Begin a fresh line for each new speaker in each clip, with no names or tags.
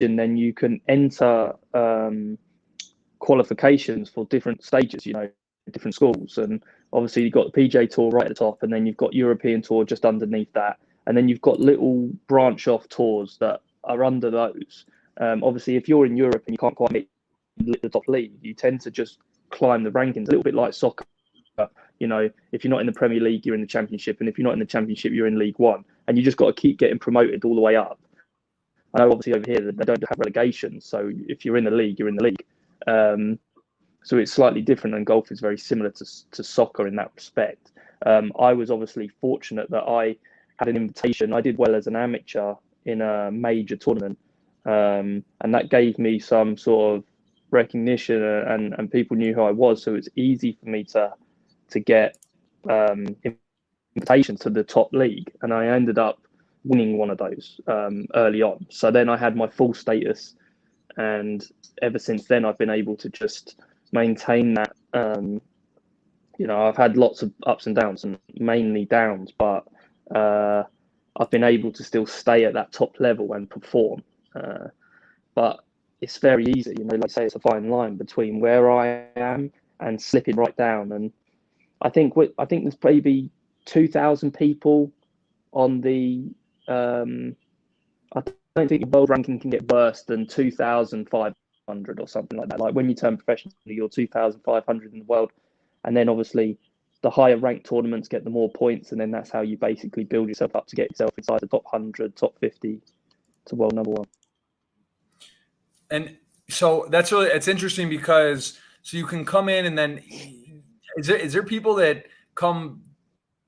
then you can enter qualifications for different stages, different schools. And obviously you've got the PGA Tour right at the top, and then you've got European Tour just underneath that. And then you've got little branch off tours that are under those. Obviously, if you're in Europe and you can't quite make the top league, you tend to just climb the rankings, a little bit like soccer. If you're not in the Premier League, you're in the Championship. And if you're not in the Championship, you're in League One. And you just got to keep getting promoted all the way up. I know obviously over here they don't have relegation. So if you're in the league, you're in the league. So it's slightly different, and golf is very similar to soccer in that respect. I was obviously fortunate that I had an invitation. I did well as an amateur in a major tournament, and that gave me some sort of recognition, and people knew who I was. So it's easy for me to get invitations to the top league, and I ended up winning one of those early on. So then I had my full status, and ever since then I've been able to just maintain that. I've had lots of ups and downs, and mainly downs, but I've been able to still stay at that top level and perform. But it's very easy, like I say, it's a fine line between where I am and slipping right down. And I think there's maybe 2,000 people on the. I don't think the world ranking can get worse than 2,500 or something like that. Like when you turn professional, you're 2,500 in the world, and then obviously the higher ranked tournaments get the more points, and then that's how you basically build yourself up to get yourself inside the top 100, top 50 to world number one.
And so it's interesting because so you can come in, and then is there people that come,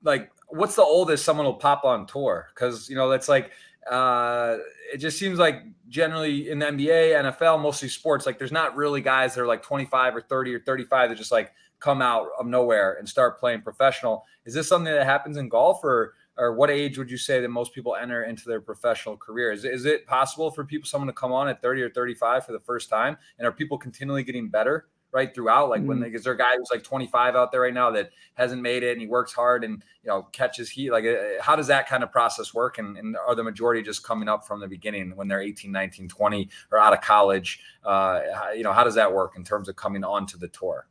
like, what's the oldest someone will pop on tour? Because that's like it just seems like generally in the NBA, NFL, mostly sports, like there's not really guys that are like 25 or 30 or 35 that just like come out of nowhere and start playing professional. Is this something that happens in golf, or what age would you say that most people enter into their professional career? Is it possible for someone to come on at 30 or 35 for the first time? And are people continually getting better right throughout? Like is there a guy who's like 25 out there right now that hasn't made it and he works hard and, catches heat? Like, how does that kind of process work? And are the majority just coming up from the beginning when they're 18, 19, 20 or out of college? How does that work in terms of coming onto the tour?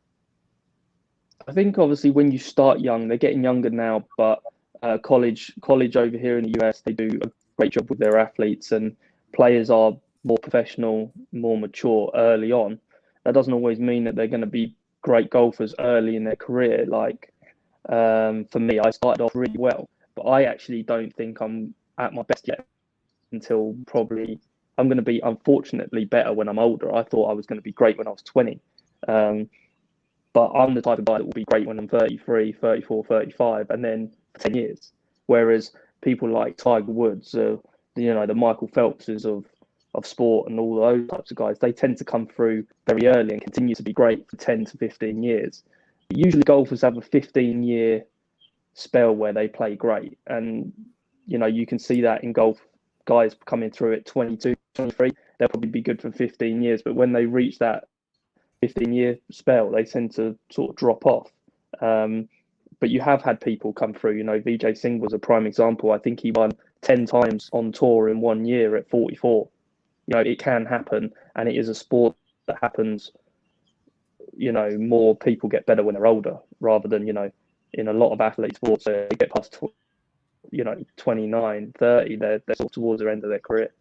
I think obviously when you start young, they're getting younger now, but college over here in the US, they do a great job with their athletes, and players are more professional, more mature early on. That doesn't always mean that they're going to be great golfers early in their career. Like for me, I started off really well, but I actually don't think I'm at my best yet until probably I'm going to be, unfortunately, better when I'm older. I thought I was going to be great when I was 20. But I'm the type of guy that will be great when I'm 33, 34, 35, and then for 10 years. Whereas people like Tiger Woods, the Michael Phelpses of sport and all those types of guys, they tend to come through very early and continue to be great for 10 to 15 years. But usually golfers have a 15-year spell where they play great. And, you can see that in golf, guys coming through at 22, 23, they'll probably be good for 15 years. But when they reach that 15-year spell, they tend to sort of drop off. But you have had people come through, Vijay Singh was a prime example. I think he won 10 times on tour in 1 year at 44. It can happen, and it is a sport that happens. More people get better when they're older, rather than, in a lot of athlete sports, they get past, 29, 30, they're sort of towards the end of their career.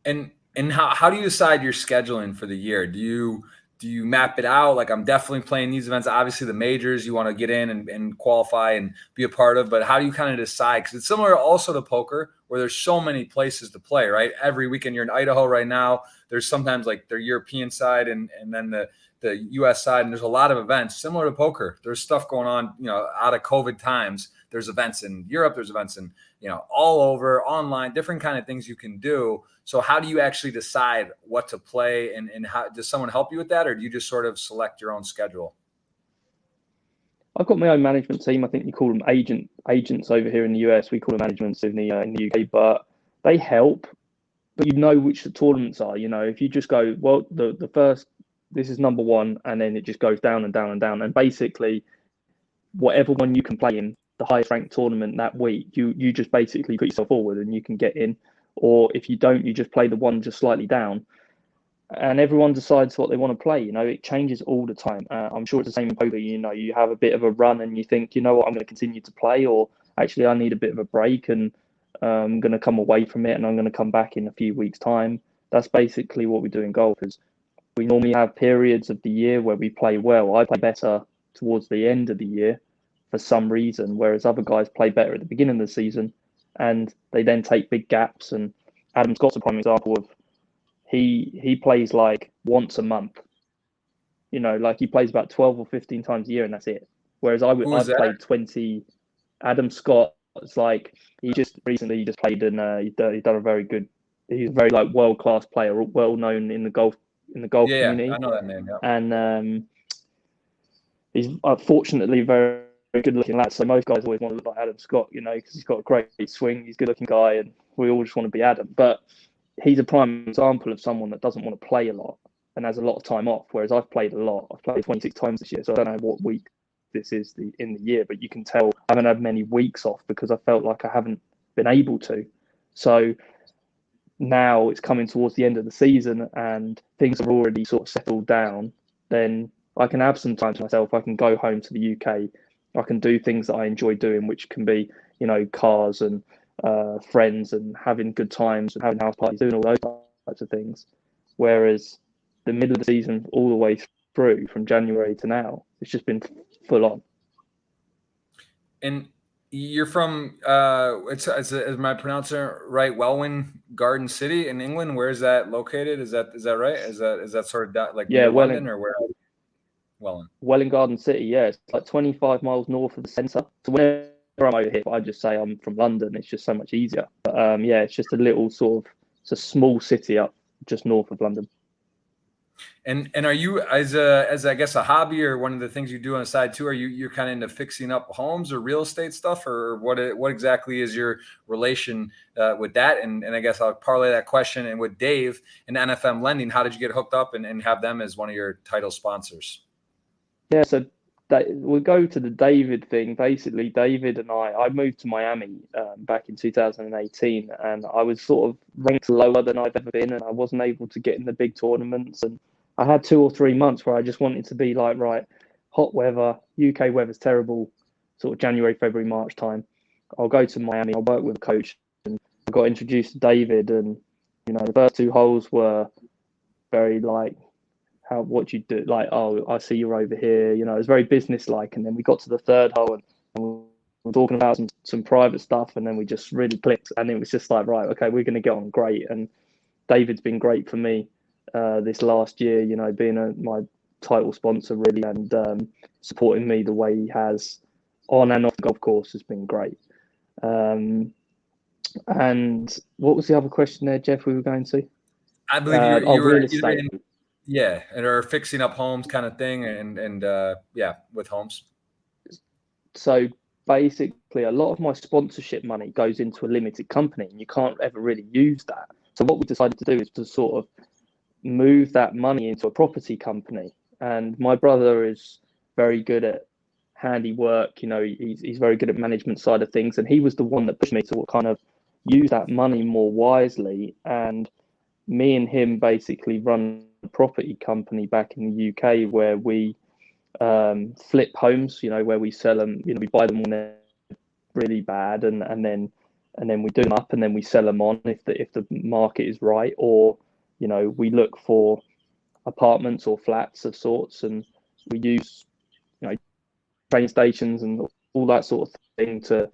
And how do you decide your scheduling for the year? Do you map it out? Like, I'm definitely playing these events. Obviously, the majors you want to get in and qualify and be a part of. But how do you kind of decide? Because it's similar also to poker, where there's so many places to play, right? Every weekend you're in Idaho right now. There's sometimes like the European side and then the U.S. side. And there's a lot of events similar to poker. There's stuff going on, out of COVID times. There's events in Europe. There's events in, all over, online, different kind of things you can do. So how do you actually decide what to play, and how does someone help you with that, or do you just sort of select your own schedule?
I've got my own management team. I think you call them agents over here in the US. We call them managements in the UK, but they help. But which the tournaments are. If you just go, well, the first, this is number one, and then it just goes down and down and down, and basically whatever one you can play in the highest ranked tournament that week, you just basically put yourself forward and you can get in. or if you don't, you just play the one just slightly down. And everyone decides what they want to play. It changes all the time. I'm sure it's the same in poker. You have a bit of a run and you think, you know what, I'm going to continue to play, or actually I need a bit of a break and I'm going to come away from it and I'm going to come back in a few weeks' time. That's basically what we do in golf. Is we normally have periods of the year where we play well. I play better towards the end of the year for some reason, whereas other guys play better at the beginning of the season, and they then take big gaps. And Adam Scott's a prime example of he plays like once a month. Like he plays about 12 or 15 times a year, and that's it. Whereas I've played 20. Adam Scott, it's like he just recently played and he done a very good. He's a very like world class player, well known in the golf community.
Yeah, I know that name. Yeah.
And he's unfortunately very, very good looking lad. So most guys always want to look like Adam Scott, because he's got a great swing. He's a good looking guy, and we all just want to be Adam. But he's a prime example of someone that doesn't want to play a lot and has a lot of time off. Whereas I've played a lot. I've played 26 times this year, so I don't know what week this is in the year, but you can tell I haven't had many weeks off because I felt like I haven't been able to. So now it's coming towards the end of the season and things are already sort of settled down, then I can have some time to myself. I can go home to the UK. I can do things that I enjoy doing, which can be, cars and friends and having good times and having house parties, doing all those types of things. Whereas the middle of the season, all the way through from January to now, it's just been full on.
And you're from, am I pronouncing it right? Welwyn Garden City in England. Where is that located? Is that right? Is that sort of like near London or where?
Welwyn Garden City. Yeah, it's like 25 miles north of the centre. So whenever I'm over here, I just say I'm from London. It's just so much easier. But it's just a little it's a small city up just north of London.
And are you as I guess a hobby or one of the things you do on the side too? Are you're kind of into fixing up homes or real estate stuff, or what exactly is your relation with that? And I guess I'll parlay that question and with Dave and NFM Lending. How did you get hooked up and have them as one of your title sponsors?
Yeah, so we'll go to the David thing. Basically, David and I moved to Miami back in 2018, and I was sort of ranked lower than I've ever been, and I wasn't able to get in the big tournaments. And I had 2 or 3 months where I just wanted to be like, right, hot weather, UK weather's terrible, sort of January, February, March time. I'll go to Miami, I'll work with a coach. And I got introduced to David, and, the first 2 holes were very like, what you do, like, oh, I see you're over here, it was very business-like. And then we got to the 3rd hole and we were talking about some private stuff, and then we just really clicked, and it was just like, right, okay, we're going to get on great. And David's been great for me this last year, being my title sponsor really, and supporting me the way he has on and off the golf course has been great. And what was the other question there, Jeff, we were going to?
I believe you were
real estate.
Yeah, and are fixing up homes kind of thing, and with homes.
So basically, a lot of my sponsorship money goes into a limited company, and you can't ever really use that. So what we decided to do is to sort of move that money into a property company. And my brother is very good at handiwork. He's very good at management side of things, and he was the one that pushed me to kind of use that money more wisely. And me and him basically run a property company back in the UK where we flip homes, where we sell them, we buy them when they're really bad, and then we do them up, and then we sell them on if the market is right, or we look for apartments or flats of sorts, and we use train stations and all that sort of thing to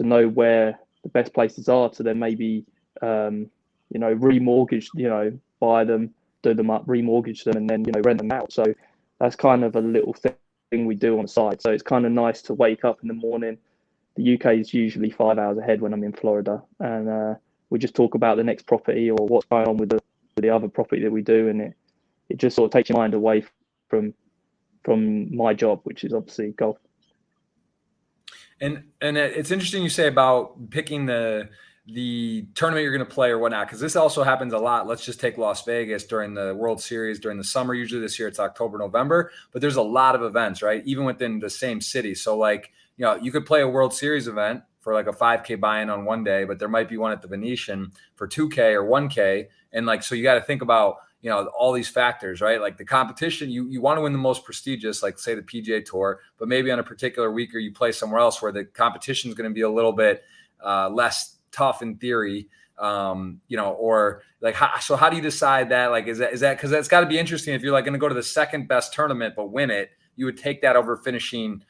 know where the best places are to then maybe remortgage, buy them, do them up, remortgage them, and then rent them out. So that's kind of a little thing we do on the side. So it's kind of nice to wake up in the morning. The UK is usually 5 hours ahead when I'm in Florida, and we just talk about the next property or what's going on with the other property that we do, and it just sort of takes your mind away from my job, which is obviously golf.
And it's interesting you say about picking the tournament you're going to play or whatnot, because this also happens a lot. Let's just take Las Vegas during the World Series during the summer. Usually this year it's October, November, but there's a lot of events, right? Even within the same city. So like, you could play a World Series event for like a 5K buy-in on one day, but there might be one at the Venetian for 2K or 1K. And like, so you got to think about, all these factors, right? Like the competition, you want to win the most prestigious, like say the PGA Tour, but maybe on a particular week or you play somewhere else where the competition is going to be a little bit less tough in theory, or like, how do you decide that? Like, is that, cause that's gotta be interesting. If you're like going to go to the second best tournament, but win it, you would take that over finishing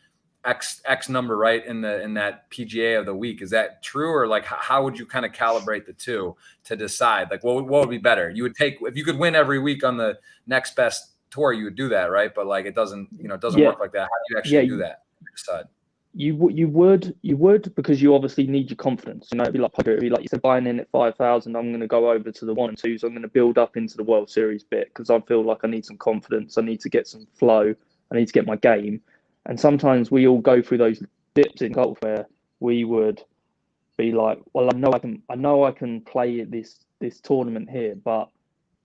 X number, right? In that PGA of the week. Is that true? Or like, how would you kind of calibrate the two to decide like what would be better? You would take, if you could win every week on the next best tour, you would do that, right? But like, it doesn't work like that. How do you actually do that? Decide.
You would because you obviously need your confidence. It'd be like poker. It'd be like you said, buying in at 5,000. I'm going to go over to the 1 and 2s. I'm going to build up into the World Series bit because I feel like I need some confidence. I need to get some flow. I need to get my game. And sometimes we all go through those dips in golf where we would be like, well, I know I can play this tournament here, but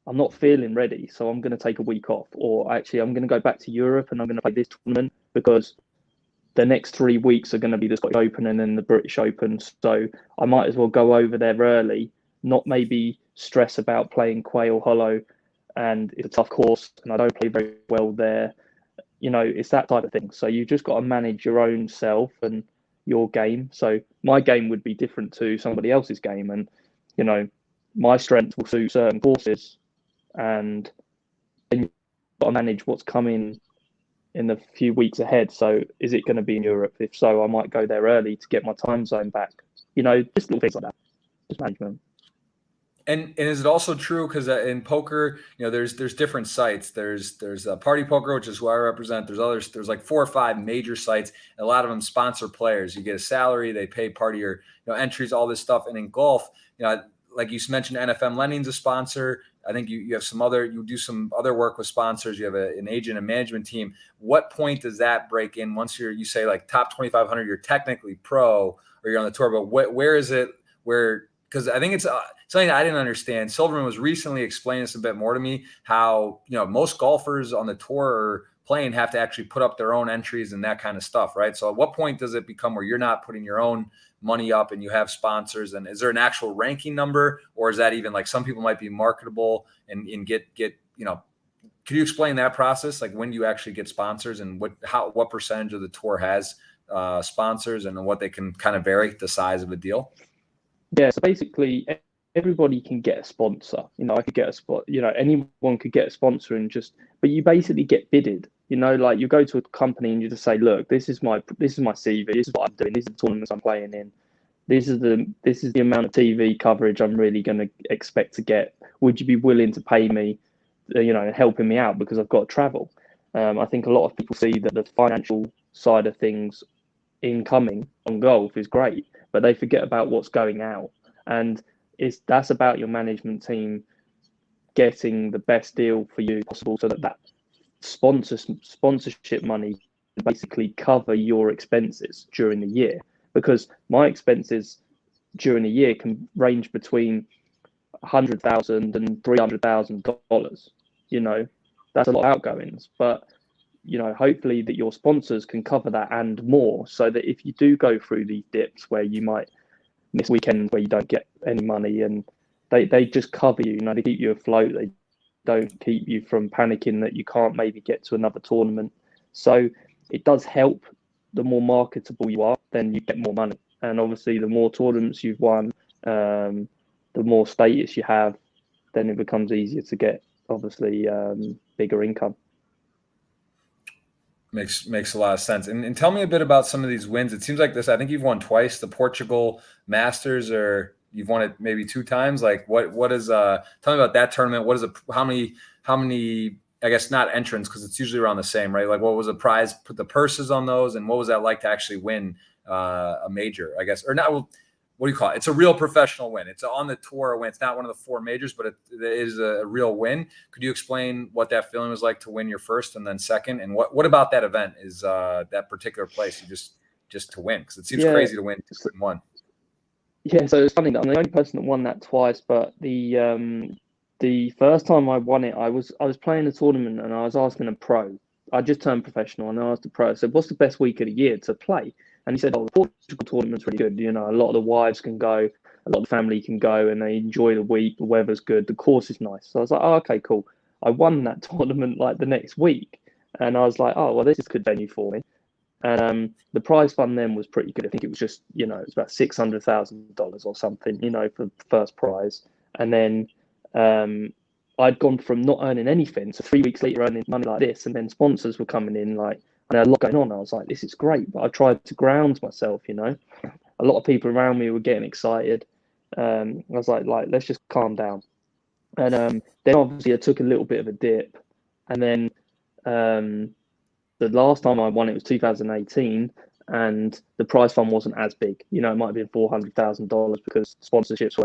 I'm not feeling ready, so I'm going to take a week off. Or actually, I'm going to go back to Europe and I'm going to play this tournament because the next 3 weeks are going to be the Scottish Open and then the British Open. So I might as well go over there early, not maybe stress about playing Quail Hollow, and it's a tough course and I don't play very well there. It's that type of thing. So you just got to manage your own self and your game. So my game would be different to somebody else's game. And, my strength will suit certain courses. And then you've got to manage what's coming in the few weeks ahead. So is it going to be in Europe? If so, I might go there early to get my time zone back. Just little things like that. Just management.
And is it also true because in poker, there's different sites. There's Party Poker, which is who I represent. There's others. There's like 4 or 5 major sites. And a lot of them sponsor players. You get a salary, they pay part of your entries, all this stuff. And in golf, like you mentioned, NFM Lending's a sponsor. I think you have you do some other work with sponsors. You have an agent and management team. What point does that break in once you say like top 2,500? You're technically pro or you're on the tour, but where is it where? Because I think it's something I didn't understand. Silverman was recently explaining this a bit more to me, how, most golfers on the tour or playing have to actually put up their own entries and that kind of stuff, right? So at what point does it become where you're not putting your own money up and you have sponsors? And is there an actual ranking number, or is that even like some people might be marketable and get could you explain that process? Like when do you actually get sponsors and what percentage of the tour has sponsors and what they can kind of vary the size of a deal?
Yeah, so basically everybody can get a sponsor. I could get a spot. Anyone could get a sponsor but you basically get bidded. Like you go to a company and you just say, look, this is my CV. This is what I'm doing. These are the tournaments I'm playing in. This is the amount of TV coverage I'm really going to expect to get. Would you be willing to pay me, helping me out because I've got to travel? I think a lot of people see that the financial side of things incoming on golf is great, but they forget about what's going out. And that's about your management team getting the best deal for you possible so that sponsorship money can basically cover your expenses during the year. Because my expenses during the year can range between $100,000 and $300,000. That's a lot of outgoings, but hopefully that your sponsors can cover that and more, so that if you do go through these dips where you might miss weekends where you don't get any money, and they just cover you, they keep you afloat. They don't keep you from panicking that you can't maybe get to another tournament. So it does help. The more marketable you are, then you get more money. And obviously the more tournaments you've won, the more status you have, then it becomes easier to get obviously bigger income.
Makes a lot of sense. And tell me a bit about some of these wins. It seems like this, I think you've won twice, the Portugal Masters, or you've won it maybe 2 times. Like what is tell me about that tournament. What is how many, I guess not entrants, because it's usually around the same, right? Like what was the prize, put the purses on those, and what was that like to actually win a major, I guess, or not? What do you call it? It's a real professional win. It's on the tour win. It's not one of the 4 majors, but it is a real win. Could you explain what that feeling was like to win your first and then second? And what about that event is that particular place you just to win? Because it seems crazy to win 2 and 1.
Yeah, so it's funny that I'm the only person that won that twice, but the first time I won it, I was playing a tournament and I was asking a pro I just turned professional, and I asked the pro. I said, "What's the best week of the year to play?" And he said, "Oh, the Portugal tournament's really good. You know, a lot of the wives can go, a lot of the family can go, and they enjoy the week. The weather's good, the course is nice." So I was like, "Oh, okay, cool." I won that tournament like the next week, and I was like, "Oh, well, this is a good venue for me." And the prize fund then was pretty good. I think it was just, you know, it was about $600,000 or something, you know, for the first prize. And then I'd gone from not earning anything, so 3 weeks later earning money like this, and then sponsors were coming in, like, and I had a lot going on. I was like, this is great, but I tried to ground myself, you know. A lot of people around me were getting excited. I was like, let's just calm down. And then obviously I took a little bit of a dip, and then the last time I won it was 2018, and the prize fund wasn't as big. You know, it might have been $400,000 because sponsorships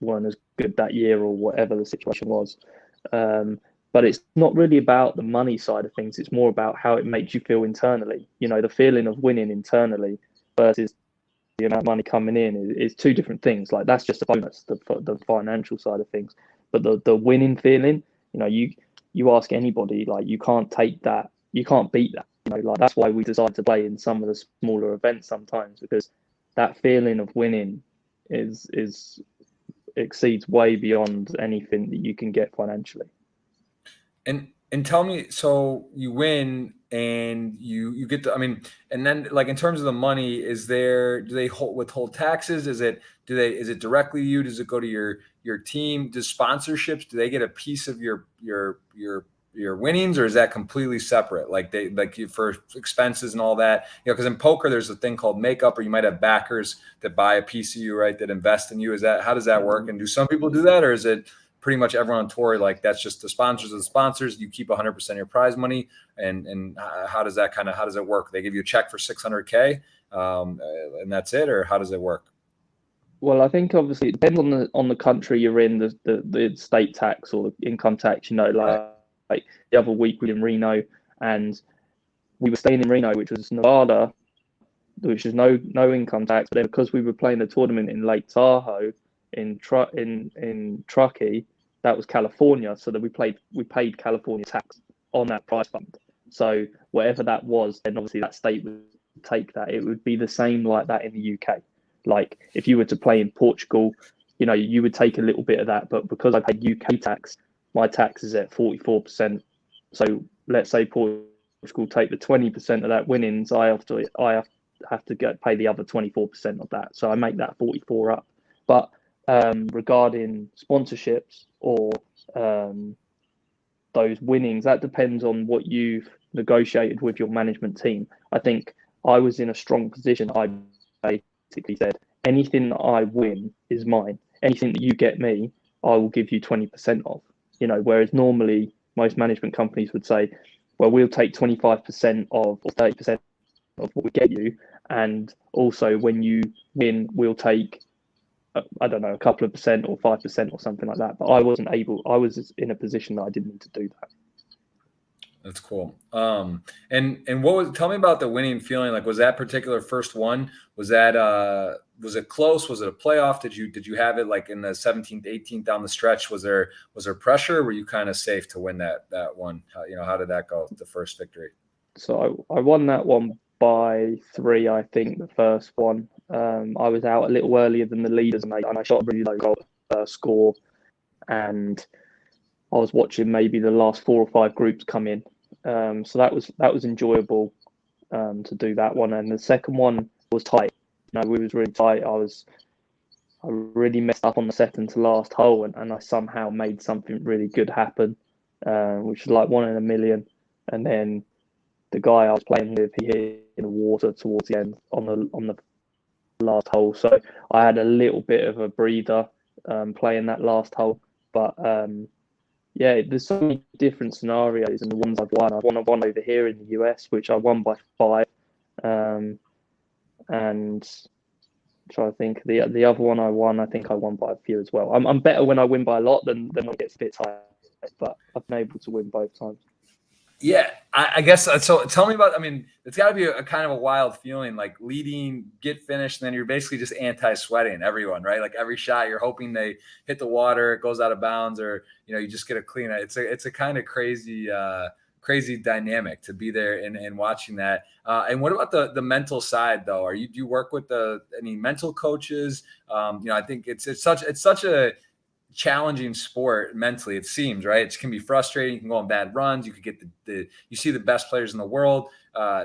weren't as good that year or whatever the situation was. But it's not really about the money side of things. It's more about how it makes you feel internally. You know, the feeling of winning internally versus the amount of money coming in is two different things. Like that's just a bonus, the financial side of things. But the winning feeling, you know, you ask anybody, like you can't take that, you can't beat that. You know, like that's why we decide to play in some of the smaller events sometimes, because that feeling of winning is exceeds way beyond anything that you can get financially.
And tell me, so you win and you get the, I mean, and then like in terms of the money, do they withhold taxes? Is it directly to you? Does it go to your team? Does sponsorships, do they get a piece of your winnings, or is that completely separate? Like for expenses and all that, you know, because in poker there's a thing called makeup, or you might have backers that buy a piece of you, right? That invest in you. How does that work? And do some people do that, or is it pretty much everyone on tour, like that's just the sponsors of the sponsors, you keep 100% of your prize money? And how does it work? They give you a check for 600K and that's it, or how does it work?
Well, I think obviously it depends on the country you're in, the state tax or the income tax. You know, like the other week we were in Reno, and we were staying in Reno, which was Nevada, which is no income tax. But then because we were playing a tournament in Lake Tahoe in Truckee, that was California, so that we paid California tax on that prize fund. So whatever that was, then obviously that state would take that. It would be the same like that in the UK. Like if you were to play in Portugal, you know, you would take a little bit of that, but because I paid UK tax, my tax is at 44%. So let's say Portugal take the 20% of that winnings, I have to pay the other 24% of that. So I make that 44 up. But regarding sponsorships or those winnings, that depends on what you've negotiated with your management team. I think I was in a strong position. I basically said, anything that I win is mine. Anything that you get me, I will give you 20% of. You know, whereas normally most management companies would say, well, we'll take 25% of or 30% of what we get you, and also when you win, we'll take I don't know, a couple of percent or 5% or something like that. But I was in a position that I didn't need to do that.
That's cool. And tell me about the winning feeling. Like, was that particular first one, was it close? Was it a playoff? Did you have it like in the 17th, 18th down the stretch? Was there pressure? Or were you kind of safe to win that one? How did that go? The first victory?
So I won that one by 3, I think, the first one. I was out a little earlier than the leaders, and I shot a really low goal score, and I was watching maybe the last 4 or 5 groups come in. So that was enjoyable to do that one. And the second one was tight. You know, we was really tight. I really messed up on the second to last hole, and I somehow made something really good happen, which was like 1 in a million. And then the guy I was playing with, he hit in the water towards the end on the last hole. So I had a little bit of a breather playing that last hole. But yeah, there's so many different scenarios, and the ones I've won over here in the US, which I won by 5. And try to think the other one I won, I think I won by a few as well. I'm better when I win by a lot than when it gets a bit tight, but I've been able to win both times.
Yeah, I guess so. Tell me about, I mean, it's got to be a kind of a wild feeling, like leading, get finished, and then you're basically just anti-sweating everyone, right? Like every shot, you're hoping they hit the water, it goes out of bounds, or you just get a clean. It's a kind of crazy crazy dynamic to be there and watching that. And what about the mental side though? Do you work with any mental coaches? I think it's such a challenging sport mentally. It seems, right? It can be frustrating. You can go on bad runs. You could get you see the best players in the world.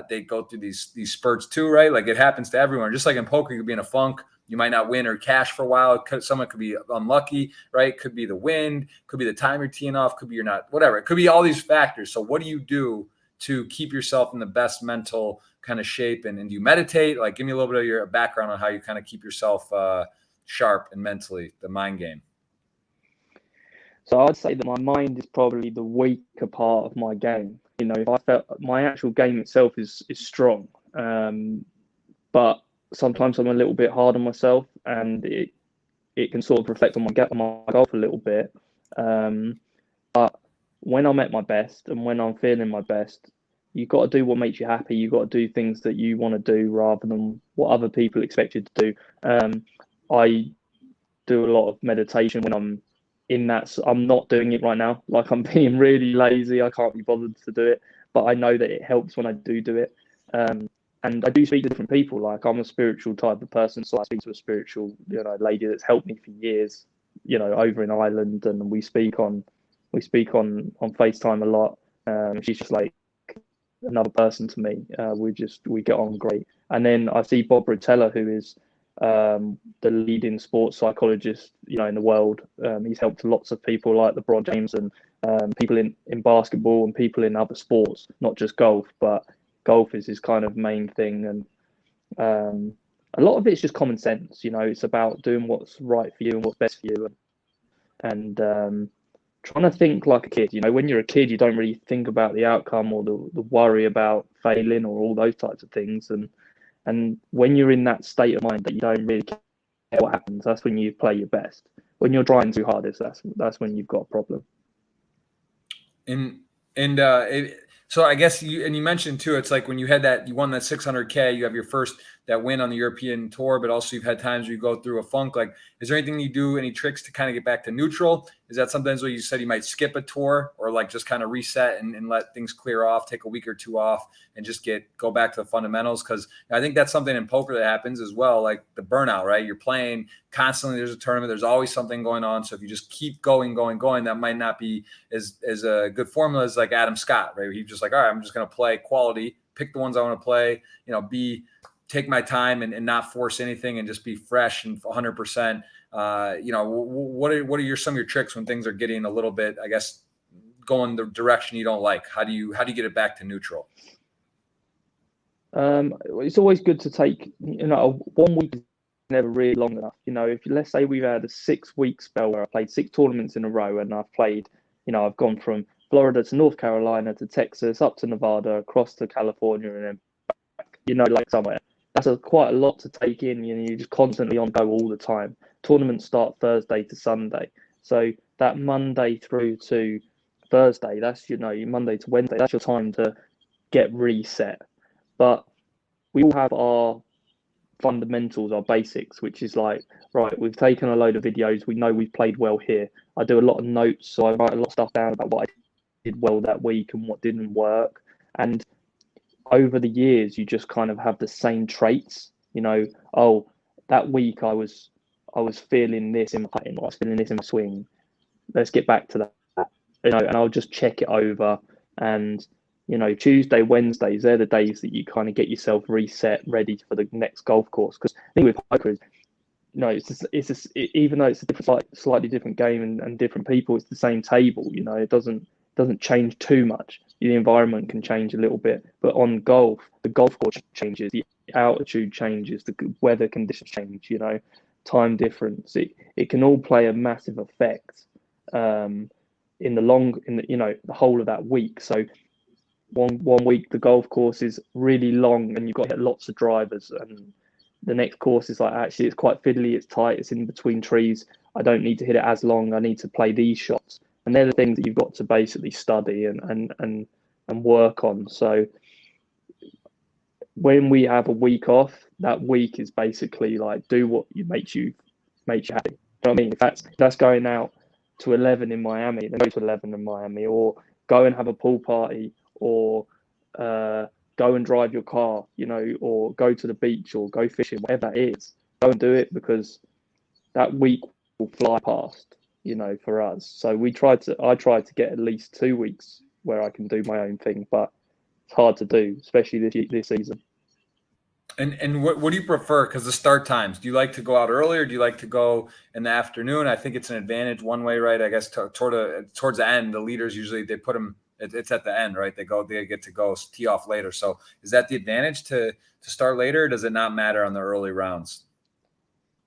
They go through these spurts too, right? Like it happens to everyone. Just like in poker, you could be in a funk. You might not win or cash for a while. Someone could be unlucky, right? Could be the wind, could be the time you're teeing off, could be you're not, whatever. It could be all these factors. So what do you do to keep yourself in the best mental kind of shape? And do you meditate? Like give me a little bit of your background on how you kind of keep yourself sharp and mentally, the mind game.
So I'd say that my mind is probably the weaker part of my game. If I felt my actual game itself is strong, but sometimes I'm a little bit hard on myself, and it can sort of reflect on my golf a little bit. But when I'm at my best and when I'm feeling my best, you've got to do what makes you happy. You've got to do things that you want to do rather than what other people expect you to do. I do a lot of meditation when I'm in that. I'm not doing it right now. Like I'm being really lazy. I can't be bothered to do it, but I know that it helps when I do it. And I do speak to different people. Like I'm a spiritual type of person, so I speak to a spiritual, lady that's helped me for years, over in Ireland, and we speak on FaceTime a lot. She's just like another person to me. We get on great. And then I see Bob Rotella, who is the leading sports psychologist, in the world. He's helped lots of people like LeBron James and people in basketball and people in other sports, not just golf, but golf is his kind of main thing. And a lot of it's just common sense. It's about doing what's right for you and what's best for you, and trying to think like a kid. When you're a kid, you don't really think about the outcome or the worry about failing or all those types of things. And when you're in that state of mind that you don't really care what happens, that's when you play your best. When you're trying too hard, that's when you've got a problem.
So I guess you mentioned too, it's like when you won that 600K, you have your first that win on the European tour, but also you've had times where you go through a funk. Like, is there anything you do, any tricks to kind of get back to neutral? Is that sometimes where you said you might skip a tour or like just kind of reset and let things clear off, take a week or two off and just go back to the fundamentals? Because I think that's something in poker that happens as well, like the burnout, right? You're playing constantly. There's a tournament. There's always something going on. So if you just keep going, that might not be as a good formula as like Adam Scott, right? He's just like, all right, I'm just going to play quality, pick the ones I want to play, take my time and not force anything and just be fresh and 100%. What are some of your tricks when things are getting a little bit, I guess, going the direction you don't like? How do you get it back to neutral?
It's always good to take, 1 week is never really long enough. If let's say we've had a 6-week spell where I played 6 tournaments in a row and I've played, I've gone from Florida to North Carolina to Texas, up to Nevada, across to California, and then back, like somewhere. That's quite a lot to take in. You're just constantly on go all the time. Tournaments start Thursday to Sunday. So that Monday through to Thursday, that's, Monday to Wednesday, that's your time to get reset. But we all have our fundamentals, our basics, which is like, right, we've taken a load of videos. We know we've played well here. I do a lot of notes. So I write a lot of stuff down about what I did well that week and what didn't work. And over the years, you just kind of have the same traits. That week I was feeling this in my putting, or I was feeling this in my swing. Let's get back to that. And I'll just check it over. And Tuesday, Wednesdays, they're the days that you kind of get yourself reset, ready for the next golf course. Because the thing with poker is, even though it's a slightly different game and different people, it's the same table. It doesn't change too much. The environment can change a little bit, but on golf, the golf course changes, the altitude changes, the weather conditions change, time difference. It can all play a massive effect in the whole of that week. So one week the golf course is really long and you've got to hit lots of drivers, and the next course is like, actually it's quite fiddly, it's tight, it's in between trees. I don't need to hit it as long. I need to play these shots. And they're the things that you've got to basically study and work on. So when we have a week off, that week is basically like, do what makes you happy. You know what I mean? If that's going out to 11 in Miami, then go to 11 in Miami, or go and have a pool party, or go and drive your car, or go to the beach or go fishing, whatever that is. Go and do it, because that week will fly past, for us. So I tried to get at least 2 weeks where I can do my own thing, but it's hard to do, especially this season.
And what do you prefer? Because the start times, do you like to go out early, or do you like to go in the afternoon? I think it's an advantage one way, right? I guess towards the end, the leaders usually they put them. It's at the end, right? They get to go tee off later. So is that the advantage to start later? Or does it not matter on the early rounds?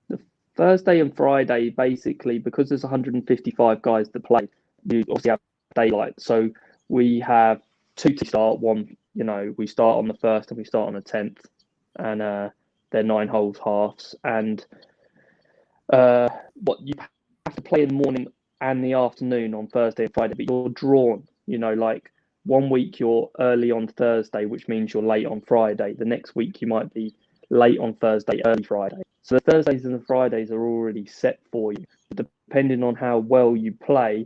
The Thursday and Friday, basically, because there's 155 guys to play, you obviously have daylight. So we have two to start. One, we start on the 1st and we start on the 10th. And they're 9 holes halves, and what you have to play in the morning and the afternoon on Thursday and Friday, but you're drawn, like 1 week you're early on Thursday, which means you're late on Friday. The next week you might be late on Thursday, early Friday. So the Thursdays and the Fridays are already set for you. But depending on how well you play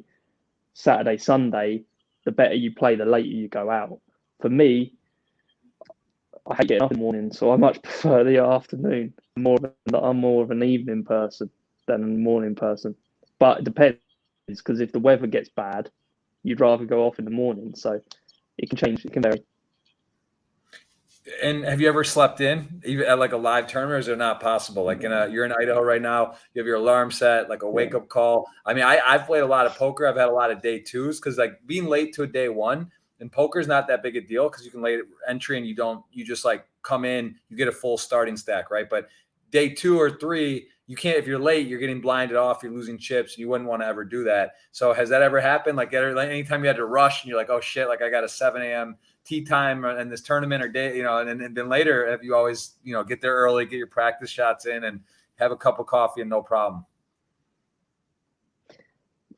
Saturday, Sunday, the better you play, the later you go out. For me, I hate getting up in the morning, so I much prefer the afternoon. I'm more of an evening person than a morning person. But it depends, because if the weather gets bad, you'd rather go off in the morning. So it can change, it can vary.
And have you ever slept in, even at like a live tournament, or is it not possible? Like you're in Idaho right now, you have your alarm set, like a wake up call. I mean, I've played a lot of poker. I've had a lot of day twos, because like being late to a day one, and poker is not that big a deal, because you can late entry and you just like come in, you get a full starting stack, right? But day 2 or 3, you can't, if you're late, you're getting blinded off, you're losing chips, and you wouldn't want to ever do that. So has that ever happened? Like anytime you had to rush and you're like, oh shit, like I got a 7 a.m. tea time in this tournament or day, and then later, have you always, get there early, get your practice shots in, and have a cup of coffee and no problem?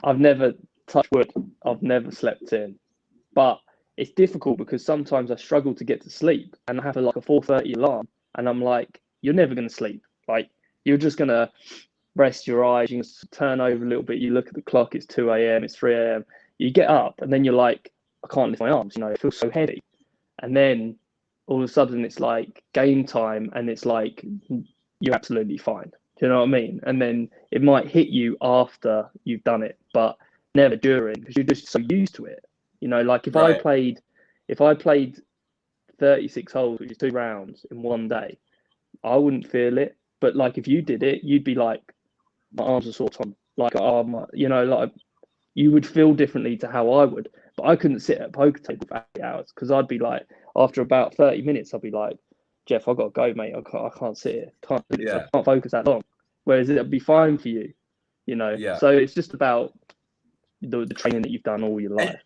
I've never, touch wood, I've never slept in, but it's difficult because sometimes I struggle to get to sleep, and I have like a 4:30 alarm, and I'm like, you're never going to sleep. Like, you're just going to rest your eyes, you can turn over a little bit, you look at the clock, it's 2 a.m., it's 3 a.m. You get up, and then you're like, I can't lift my arms, it feels so heavy. And then all of a sudden it's like game time, and it's like, you're absolutely fine. Do you know what I mean? And then it might hit you after you've done it, but never during, because you're just so used to it. Like if
Right.
I played 36 holes, which is 2 rounds in one day, I wouldn't feel it. But like if you did it, you'd be like, my arms are sore, Tom. Like, like you would feel differently to how I would. But I couldn't sit at a poker table for 8 hours, because I'd be like, after about 30 minutes, I'd be like, Jeff, I gotta go, mate. I can't sit here. Can't do this. I can't focus that long. Whereas it'd be fine for you,
Yeah.
So it's just about the training that you've done all your life.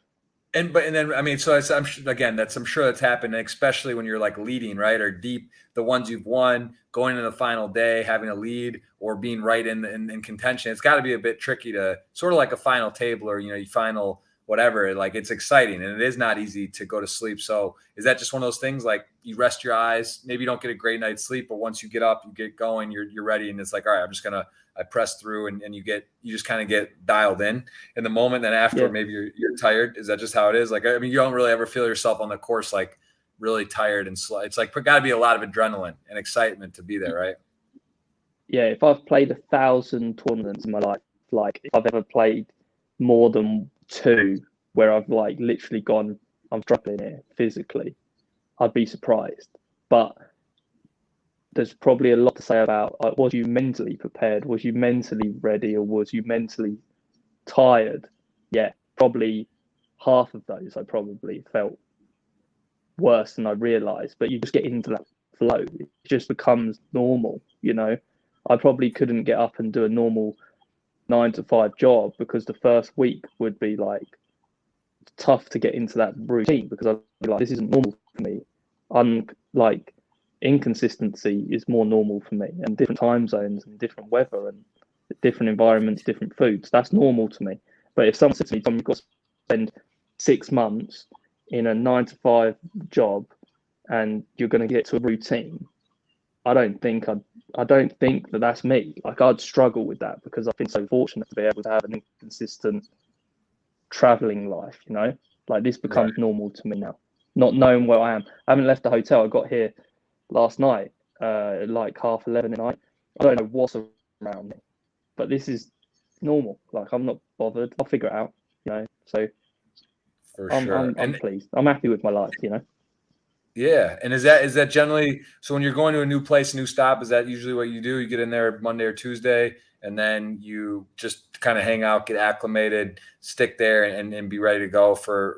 And then I mean, so I'm sure that's happened, especially when you're like leading, right, or deep, the ones you've won, going into the final day, having a lead, or being right in contention. It's got to be a bit tricky to sort of like a final table, or you final whatever. Like, it's exciting, and it is not easy to go to sleep. So is that just one of those things, like you rest your eyes, maybe you don't get a great night's sleep, but once you get up, you get going, you're ready, and it's like, all right, I press through, and you just kind of get dialed in the moment. Then after, maybe you're tired. Is that just how it is? Like, I mean, you don't really ever feel yourself on the course like really tired and slow. It's like got to be a lot of adrenaline and excitement to be there, right?
Yeah, if I've played 1,000 tournaments in my life, like if I've ever played more than 2 where I've like literally gone, I'm struggling here physically, I'd be surprised. But there's probably a lot to say about, was you mentally prepared? Was you mentally ready? Or was you mentally tired? Yeah, probably half of those I probably felt worse than I realized. But you just get into that flow. It just becomes normal, I probably couldn't get up and do a normal 9 to 5 job, because the first week would be like tough to get into that routine, because I'd be like, this isn't normal for me. I'm like, inconsistency is more normal for me, and different time zones and different weather and different environments, different foods, that's normal to me. But if someone says to me, Tom, you've got to spend 6 months in a 9 to 5 job and you're going to get to a routine, I don't think that that's me. Like, I'd struggle with that, because I've been so fortunate to be able to have an inconsistent traveling life, like this becomes normal to me now. not knowing where I am. I haven't left the hotel. I got here last night, like 11:30 at night. I don't know what's around me, but this is normal. Like, I'm not bothered. I'll figure it out, So
For
I'm
sure.
I'm I'm pleased. I'm happy with my life.
Yeah. And is that generally, so when you're going to a new place, a new stop, is that usually what you do? You get in there Monday or Tuesday, and then you just kind of hang out, get acclimated, stick there, and be ready to go for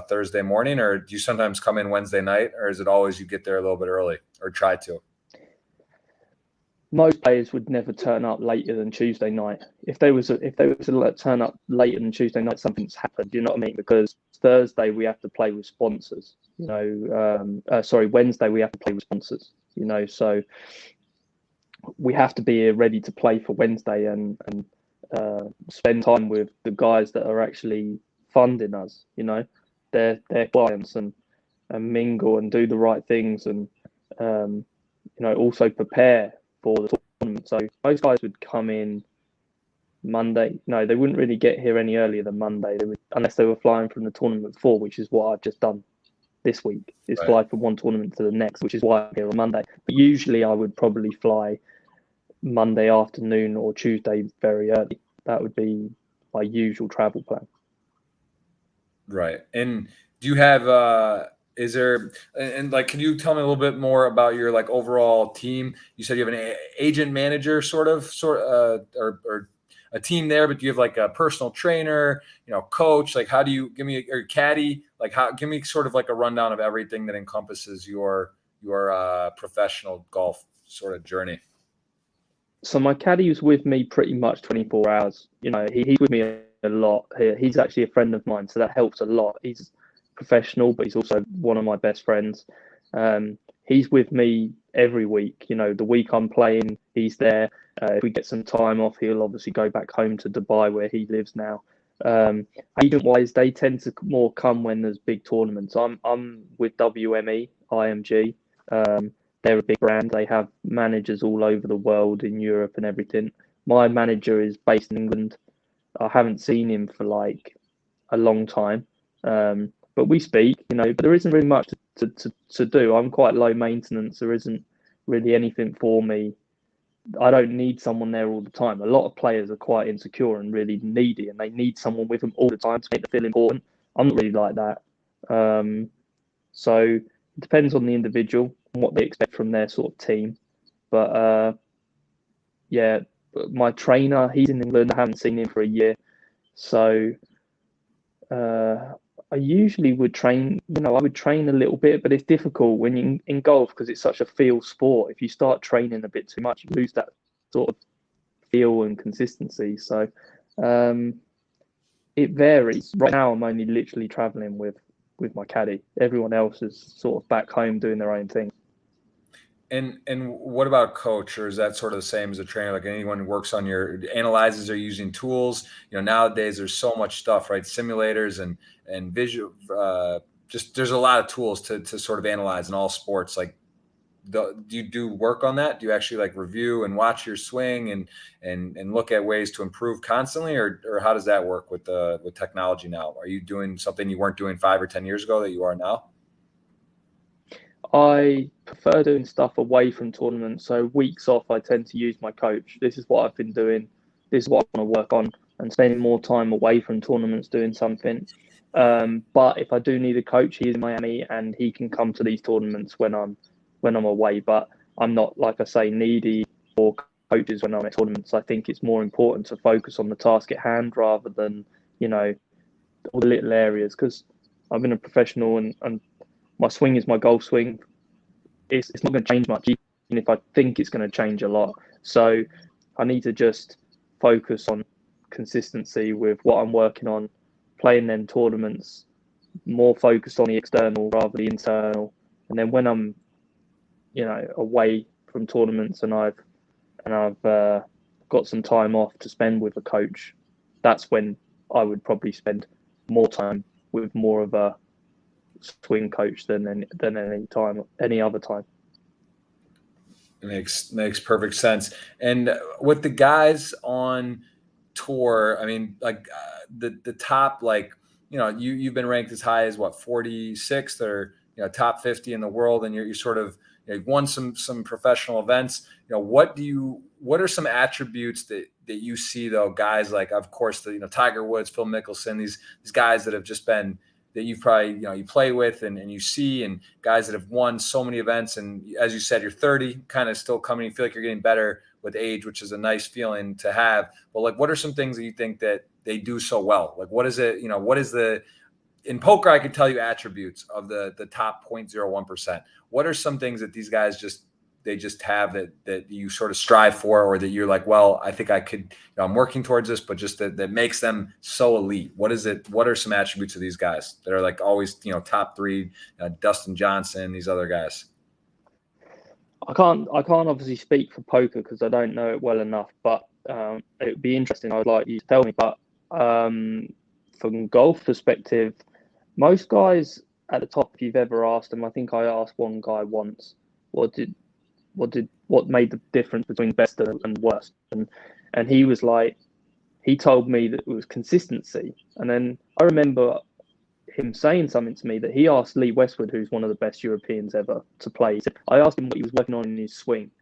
Thursday morning? Or do you sometimes come in Wednesday night, or is it always you get there a little bit early, or try to?
Most players would never turn up later than Tuesday night. If they were to turn up later than Tuesday night, something's happened. You know what I mean? Because Thursday we have to play with sponsors. Wednesday we have to play with sponsors. So we have to be ready to play for Wednesday and spend time with the guys that are actually funding us. Their clients and mingle and do the right things and also prepare for the tournament. So most guys would come in Monday. No, they wouldn't really get here any earlier than Monday. Unless they were flying from the tournament before, which is what I've just done this week, is
Right.
fly from one tournament to the next, which is why I'm here on Monday. But usually I would probably fly Monday afternoon or Tuesday very early. That would be my usual travel plan.
Right. And do you have is there, and like, can you tell me a little bit more about your like overall team? You said you have an agent manager or a team there, but do you have like a personal trainer, coach? Like, how do you give me or caddy? Like, give me sort of like a rundown of everything that encompasses your professional golf sort of journey.
So my caddy was with me pretty much 24 hours. He's with me a lot. He's actually a friend of mine, so that helps a lot. He's professional, but he's also one of my best friends. He's with me every week. The week I'm playing, he's there. If we get some time off, he'll obviously go back home to Dubai where he lives now. Agent-wise, they tend to more come when there's big tournaments. I'm with WME, IMG. They're a big brand. They have managers all over the world in Europe and everything. My manager is based in England. I haven't seen him for like a long time, but we speak, but there isn't really much to do. I'm quite low maintenance. There isn't really anything for me. I don't need someone there all the time. A lot of players are quite insecure and really needy, and they need someone with them all the time to make them feel important. I'm not really like that. So it depends on the individual and what they expect from their sort of team. But yeah, my trainer, he's in England. I haven't seen him for a year. So I usually would train, I would train a little bit, but it's difficult when you in golf because it's such a feel sport. If you start training a bit too much, you lose that sort of feel and consistency. So it varies. Right now, I'm only literally traveling with my caddy. Everyone else is sort of back home doing their own thing.
And what about coach, or is that sort of the same as a trainer? Like anyone who works on your analyzes or using tools, nowadays there's so much stuff, right? Simulators and visual, just there's a lot of tools to sort of analyze in all sports. Like, do you do work on that? Do you actually like review and watch your swing and look at ways to improve constantly, or how does that work with technology now? Are you doing something you weren't doing 5 or 10 years ago that you are now?
I prefer doing stuff away from tournaments. So weeks off, I tend to use my coach. This is what I've been doing. This is what I want to work on, and spending more time away from tournaments doing something. But if I do need a coach, he's in Miami and he can come to these tournaments when I'm away. But I'm not, like I say, needy for coaches when I'm at tournaments. I think it's more important to focus on the task at hand rather than all the little areas, because I've been a professional and my swing is my golf swing. It's not going to change much, even if I think it's going to change a lot. So I need to just focus on consistency with what I'm working on, playing them tournaments, more focused on the external rather than the internal. And then when I'm, away from tournaments and I've got some time off to spend with a coach, that's when I would probably spend more time with more of a swing coach than any other time.
It makes perfect sense. And with the guys on tour, I mean, like the top like you've been ranked as high as what, 46th or top 50 in the world, and you're sort of you've won some professional events. What are some attributes that you see though, guys like, of course, the Tiger Woods, Phil Mickelson, these guys that have just been, that you've probably you play with and you see, and guys that have won so many events, and as you said, you're 30, kind of still coming, you feel like you're getting better with age, which is a nice feeling to have. But like, what are some things that you think that they do so well? Like, what is it, what is the, in poker, I could tell you attributes of the top 0.01%. What are some things that these guys just have that you sort of strive for, or that you're like, well, I think I could, I'm working towards this, but just that makes them so elite? What is it? What are some attributes of these guys that are like always, top three, Dustin Johnson, these other guys?
I can't obviously speak for poker because I don't know it well enough, but it would be interesting. I would like you to tell me. But from golf perspective, most guys at the top, if you've ever asked them, I think I asked one guy once, what made the difference between best and worst, and he was like, he told me that it was consistency. And then I remember him saying something to me that he asked Lee Westwood, who's one of the best Europeans ever to play. He said, I asked him what he was working on in his swing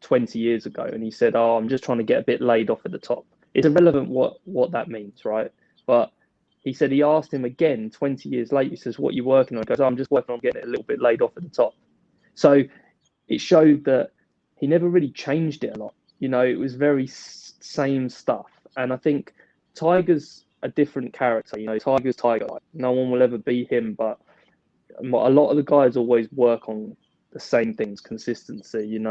20 years ago, and he said, I'm just trying to get a bit laid off at the top. It's irrelevant what that means, right? But he said he asked him again 20 years later. He says, what are you working on? He goes, I'm just working on getting it a little bit laid off at the top. So it showed that he never really changed it a lot. It was very same stuff. And I think Tiger's a different character. Tiger's Tiger. No one will ever be him, but a lot of the guys always work on the same things, consistency.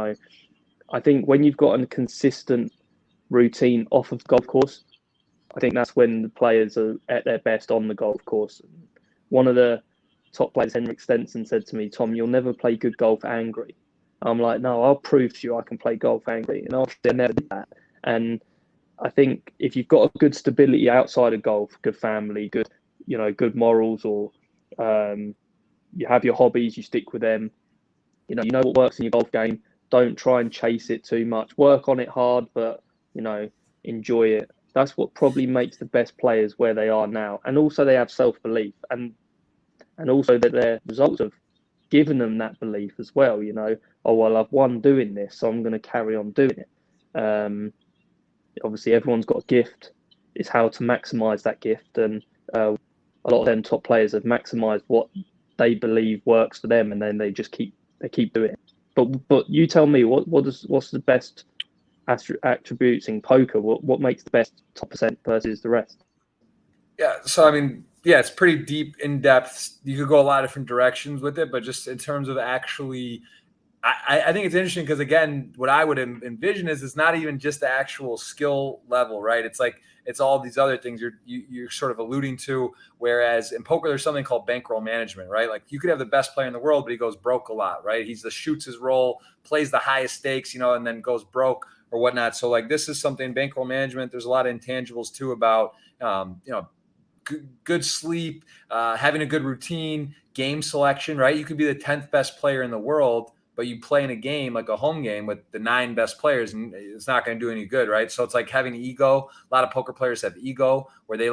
I think when you've got a consistent routine off of the golf course, I think that's when the players are at their best on the golf course. One of the top players, Henrik Stenson, said to me, Tom, you'll never play good golf angry. I'm like, no, I'll prove to you I can play golf angry. And obviously I never did that. And I think if you've got a good stability outside of golf, good family, good morals, or you have your hobbies, you stick with them, you know what works in your golf game. Don't try and chase it too much. Work on it hard, but, enjoy it. That's what probably makes the best players where they are now. And also they have self-belief, and also that their results have given them that belief as well. Oh, well, I've won doing this, so I'm going to carry on doing it. Obviously, everyone's got a gift. It's how to maximize that gift. And a lot of them top players have maximized what they believe works for them, and then they just keep doing it. But you tell me, what's the best attributes in poker? What makes the best top percent versus the rest?
Yeah, so I mean, yeah, it's pretty deep, in depth. You could go a lot of different directions with it, but just in terms of actually, I think it's interesting because, again, what I would envision is it's not even just the actual skill level, right? It's like it's all these other things you're sort of alluding to. Whereas in poker, there's something called bankroll management, right? Like you could have the best player in the world, but he goes broke a lot, right? Shoots his roll, plays the highest stakes, and then goes broke or whatnot. So like this is something, bankroll management. There's a lot of intangibles too about good sleep, having a good routine, game selection, right? You could be the 10th best player in the world, but you play in a game, like a home game with the 9 best players, and it's not going to do any good, right? So it's like having ego. A lot of poker players have ego where they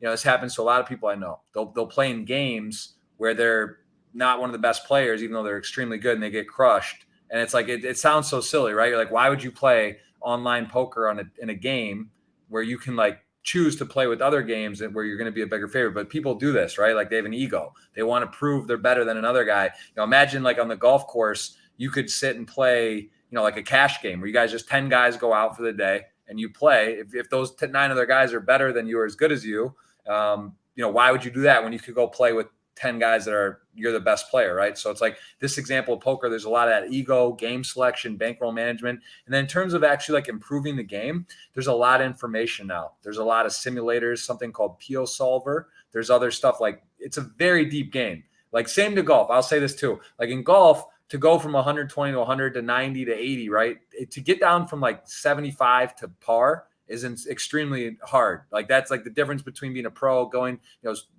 this happens to a lot of people I know. They'll play in games where they're not one of the best players, even though they're extremely good, and they get crushed. And it's like, it sounds so silly, right? You're like, why would you play online poker in a game where you can choose to play with other games and where you're going to be a bigger favorite? But people do this, right? Like they have an ego. They want to prove they're better than another guy. Imagine on the golf course, you could sit and play, like a cash game where you guys, just 10 guys go out for the day and you play. If those 9 other guys are better than you or as good as you, why would you do that when you could go play with 10 guys you're the best player, right? So it's like this example of poker, there's a lot of that ego, game selection, bankroll management. And then in terms of actually improving the game, there's a lot of information now. There's a lot of simulators, something called PO Solver. There's other stuff, it's a very deep game. Same to golf. I'll say this too. In golf, to go from 120 to 100 to 90 to 80, right? To get down from 75 to par is extremely hard. That's the difference between being a pro, going,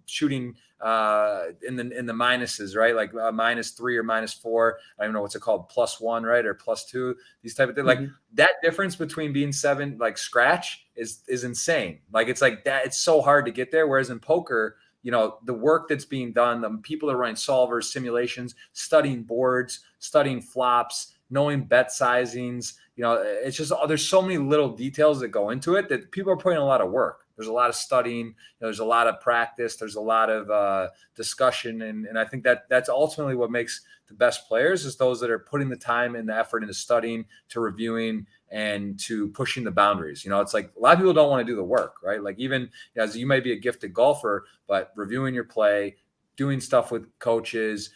shooting in the minuses, right? -3 or -4. I don't know what's it called, +1, right? Or +2, these type of things.
Mm-hmm.
That difference between being 7, scratch is insane. It's that it's so hard to get there. Whereas in poker, the work that's being done, the people that are running solvers, simulations, studying boards, studying flops, knowing bet sizings. It's just, there's so many little details that go into it that people are putting a lot of work. There's a lot of studying. There's a lot of practice. There's a lot of discussion. And I think that's ultimately what makes the best players, is those that are putting the time and the effort into studying, to reviewing, and to pushing the boundaries. It's like a lot of people don't want to do the work, right? Like, even as you may be a gifted golfer, but reviewing your play, doing stuff with coaches,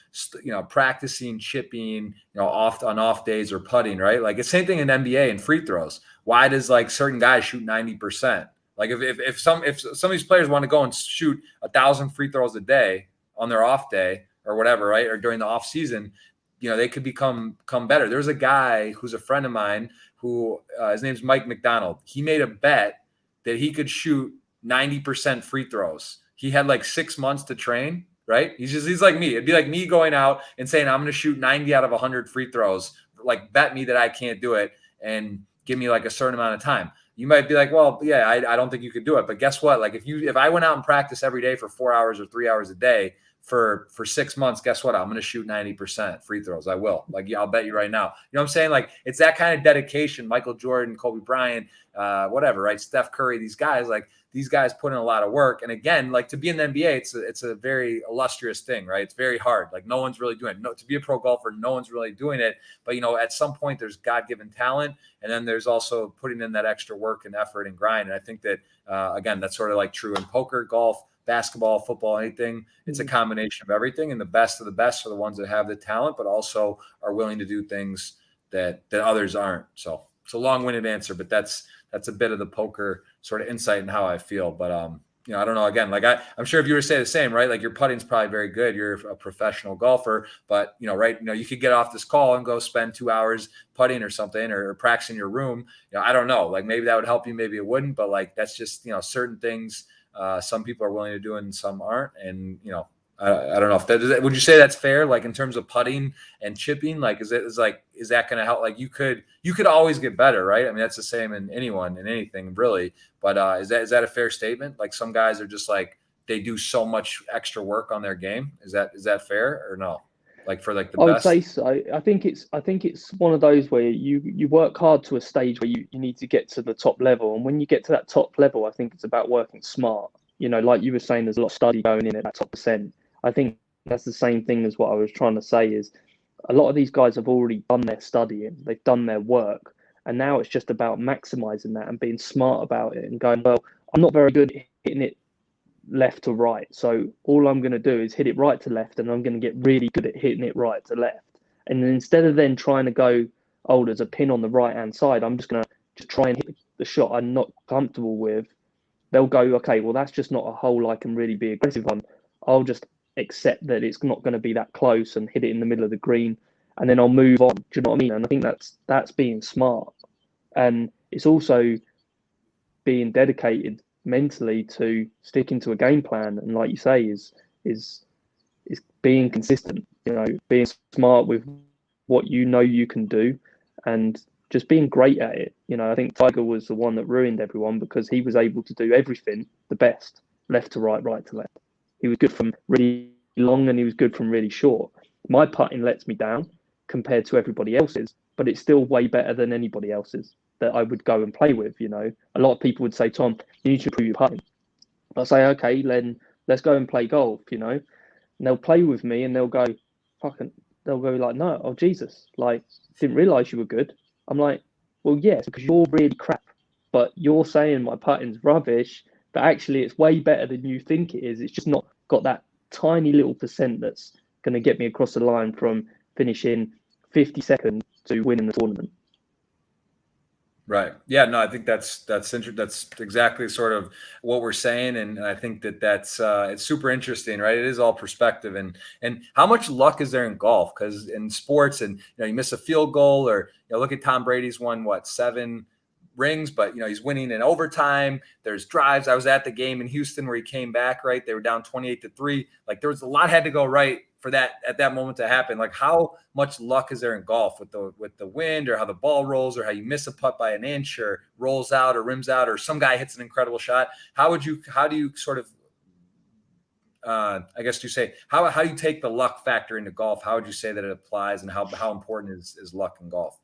practicing chipping, on off days, or putting, right? Like, it's same thing in NBA and free throws. Why does like certain guys shoot 90%? Like, if some of these players want to go and shoot 1,000 free throws a day on their off day or whatever, right, or during the off season, they could become better. There's a guy who's a friend of mine who his name's Mike McDonald. He made a bet that he could shoot 90% free throws. He had like 6 months to train. Right? He's like me. It'd be like me going out and saying, I'm going to shoot 90 out of 100 free throws. Like, bet me that I can't do it and give me like a certain amount of time. You might be like, well, yeah, I don't think you could do it. But guess what? Like, if I went out and practiced every day for 4 hours or 3 hours a day for 6 months, guess what? I'm going to shoot 90% free throws. I will. Like, yeah, I'll bet you right now. You know what I'm saying? Like, it's that kind of dedication. Michael Jordan, Kobe Bryant, whatever, right? Steph Curry, these guys, like, these guys put in a lot of work. And again, like, to be in the NBA, it's a very illustrious thing, right? It's very hard. Like, no one's really doing it. No, to be a pro golfer, no one's really doing it. But, at some point there's God-given talent. And then there's also putting in that extra work and effort and grind. And I think that, again, that's sort of like true in poker, golf, basketball, football, anything. It's a combination of everything. And the best of the best are the ones that have the talent, but also are willing to do things that others aren't. So it's a long-winded answer, but that's a bit of the poker sort of insight and how I feel. But, I don't know, again, like I'm sure if you were to say the same, right? Like, your putting's probably very good. You're a professional golfer, but right. You could get off this call and go spend 2 hours putting or something, or practicing your room. I don't know, like, maybe that would help you, maybe it wouldn't, but like, that's just, certain things, some people are willing to do and some aren't. And, I don't know if that, would you say that's fair? Like, in terms of putting and chipping, like, is that going to help? Like, you could always get better, right? I mean, that's the same in anyone and anything really. But is that a fair statement? Like, some guys are just like, they do so much extra work on their game. Is that fair or no? Like, for like the
I would
best?
say so. I think it's one of those where you work hard to a stage where you need to get to the top level. And when you get to that top level, I think it's about working smart. Like you were saying, there's a lot of study going in at that top percent. I think that's the same thing as what I was trying to say, is a lot of these guys have already done their studying, they've done their work, and now it's just about maximizing that and being smart about it and going, well, I'm not very good at hitting it left to right, so all I'm going to do is hit it right to left, and I'm going to get really good at hitting it right to left. And then instead of then trying to go, oh, there's a pin on the right hand side, I'm just going to try and hit the shot I'm not comfortable with. They'll go, okay, well, that's just not a hole I can really be aggressive on. I'll just accept that it's not going to be that close and hit it in the middle of the green, and then I'll move on. Do you know what I mean? And I think that's being smart, and it's also being dedicated mentally to sticking to a game plan. And like you say, is being consistent. Being smart with what you can do, and just being great at it. I think Tiger was the one that ruined everyone because he was able to do everything the best, left to right, right to left. He was good from really long and he was good from really short. My putting lets me down compared to everybody else's, but it's still way better than anybody else's that I would go and play with. A lot of people would say, Tom, you need to improve your putting. I'll say, okay, then let's go and play golf, and they'll play with me and they'll go like, no, oh, Jesus, like, didn't realize you were good. I'm like, well, yes, because you're really crap, but you're saying my putting's rubbish, but actually it's way better than you think it is. It's just not got that tiny little percent that's going to get me across the line from finishing 52nd to winning the tournament.
Right. Yeah, no, I think that's exactly sort of what we're saying. And I think that's it's super interesting, right? It is all perspective and how much luck is there in golf? Because in sports and, you miss a field goal or, look at Tom Brady's won 7 rings, but he's winning in overtime. There's drives. I was at the game in Houston where he came back, right? They were down 28-3. Like, there was a lot had to go right for that at that moment to happen. Like, how much luck is there in golf with the wind, or how the ball rolls, or how you miss a putt by an inch, or rolls out or rims out, or some guy hits an incredible shot? How do you sort of I guess you say, how do you take the luck factor into golf? How would you say that it applies, and how important is luck in golf?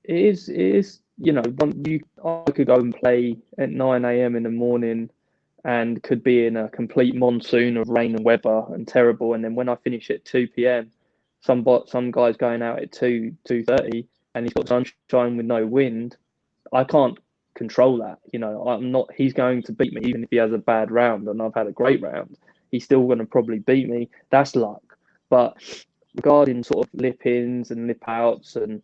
It is, I could go and play at 9 a.m. in the morning and could be in a complete monsoon of rain and weather and terrible. And then when I finish at 2 p.m., some guy's going out at 2:30 and he's got sunshine with no wind. I can't control that. He's going to beat me even if he has a bad round and I've had a great round. He's still going to probably beat me. That's luck. But regarding sort of lip ins and lip outs and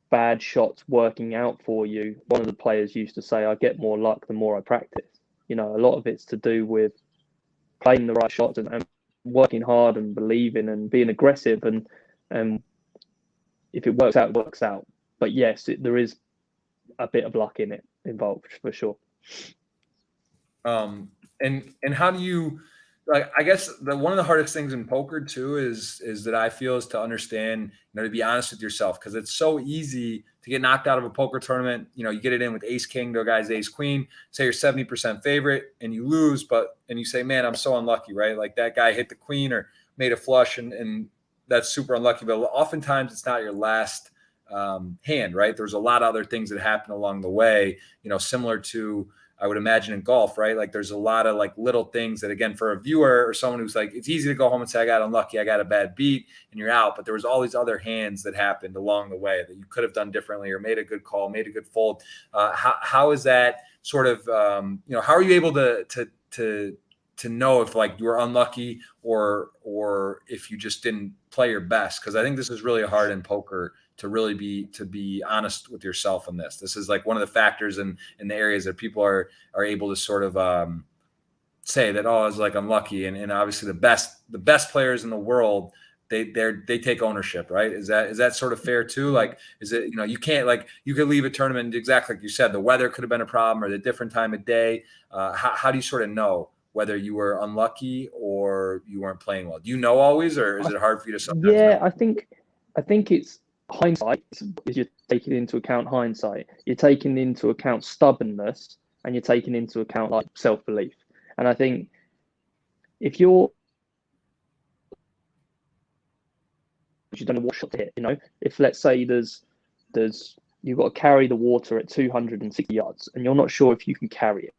bad shots working out for you, one of the players used to say, I get more luck the more I practice. A lot of it's to do with playing the right shots and working hard and believing and being aggressive. And if it works out, it works out. But yes, there is a bit of luck in it involved for sure.
And how do you, like, I guess one of the hardest things in poker too is that I feel is to understand, to be honest with yourself, because it's so easy to get knocked out of a poker tournament. You get it in with ace king to a guy's ace queen, say you're 70% favorite and you lose, and you say, man, I'm so unlucky, right? Like that guy hit the queen or made a flush and that's super unlucky. But oftentimes it's not your last hand, right? There's a lot of other things that happen along the way, similar to, I would imagine, in golf, right? Like there's a lot of like little things that, again, for a viewer or someone who's like, it's easy to go home and say, I got unlucky, I got a bad beat, and you're out. But there was all these other hands that happened along the way that you could have done differently or made a good call, made a good fold. How is that sort of, how are you able to know if like you were unlucky or if you just didn't play your best? Because I think this is really hard in poker to really be honest with yourself in this. This is like one of the factors in the areas that people are able to sort of say that, oh, I was like unlucky. And obviously the best players in the world, they take ownership, right? Is that sort of fair too? Like, is it, you can't, like, you could leave a tournament exactly like you said, the weather could have been a problem or the different time of day. How do you sort of know whether you were unlucky or you weren't playing well? Do you know always, or is it hard for you to sometimes know?
I think it's hindsight. Is you're taking into account hindsight. You're taking into account stubbornness, and you're taking into account like self-belief. And I think if you don't know what shot to hit, if let's say there's you've got to carry the water at 260 yards, and you're not sure if you can carry it.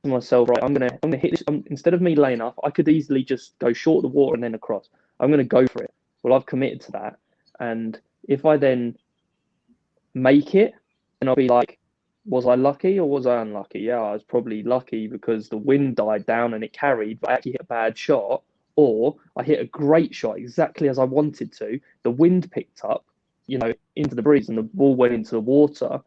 Myself, right, I'm gonna hit this. Instead of me laying up, I could easily just go short the water and then across. I'm gonna go for it. Well, I've committed to that, and if I then make it, then I'll be like, was I lucky or was I unlucky? Yeah, I was probably lucky because the wind died down and it carried, but I actually hit a bad shot, or I hit a great shot exactly as I wanted to. The wind picked up, into the breeze, and the ball went into the water.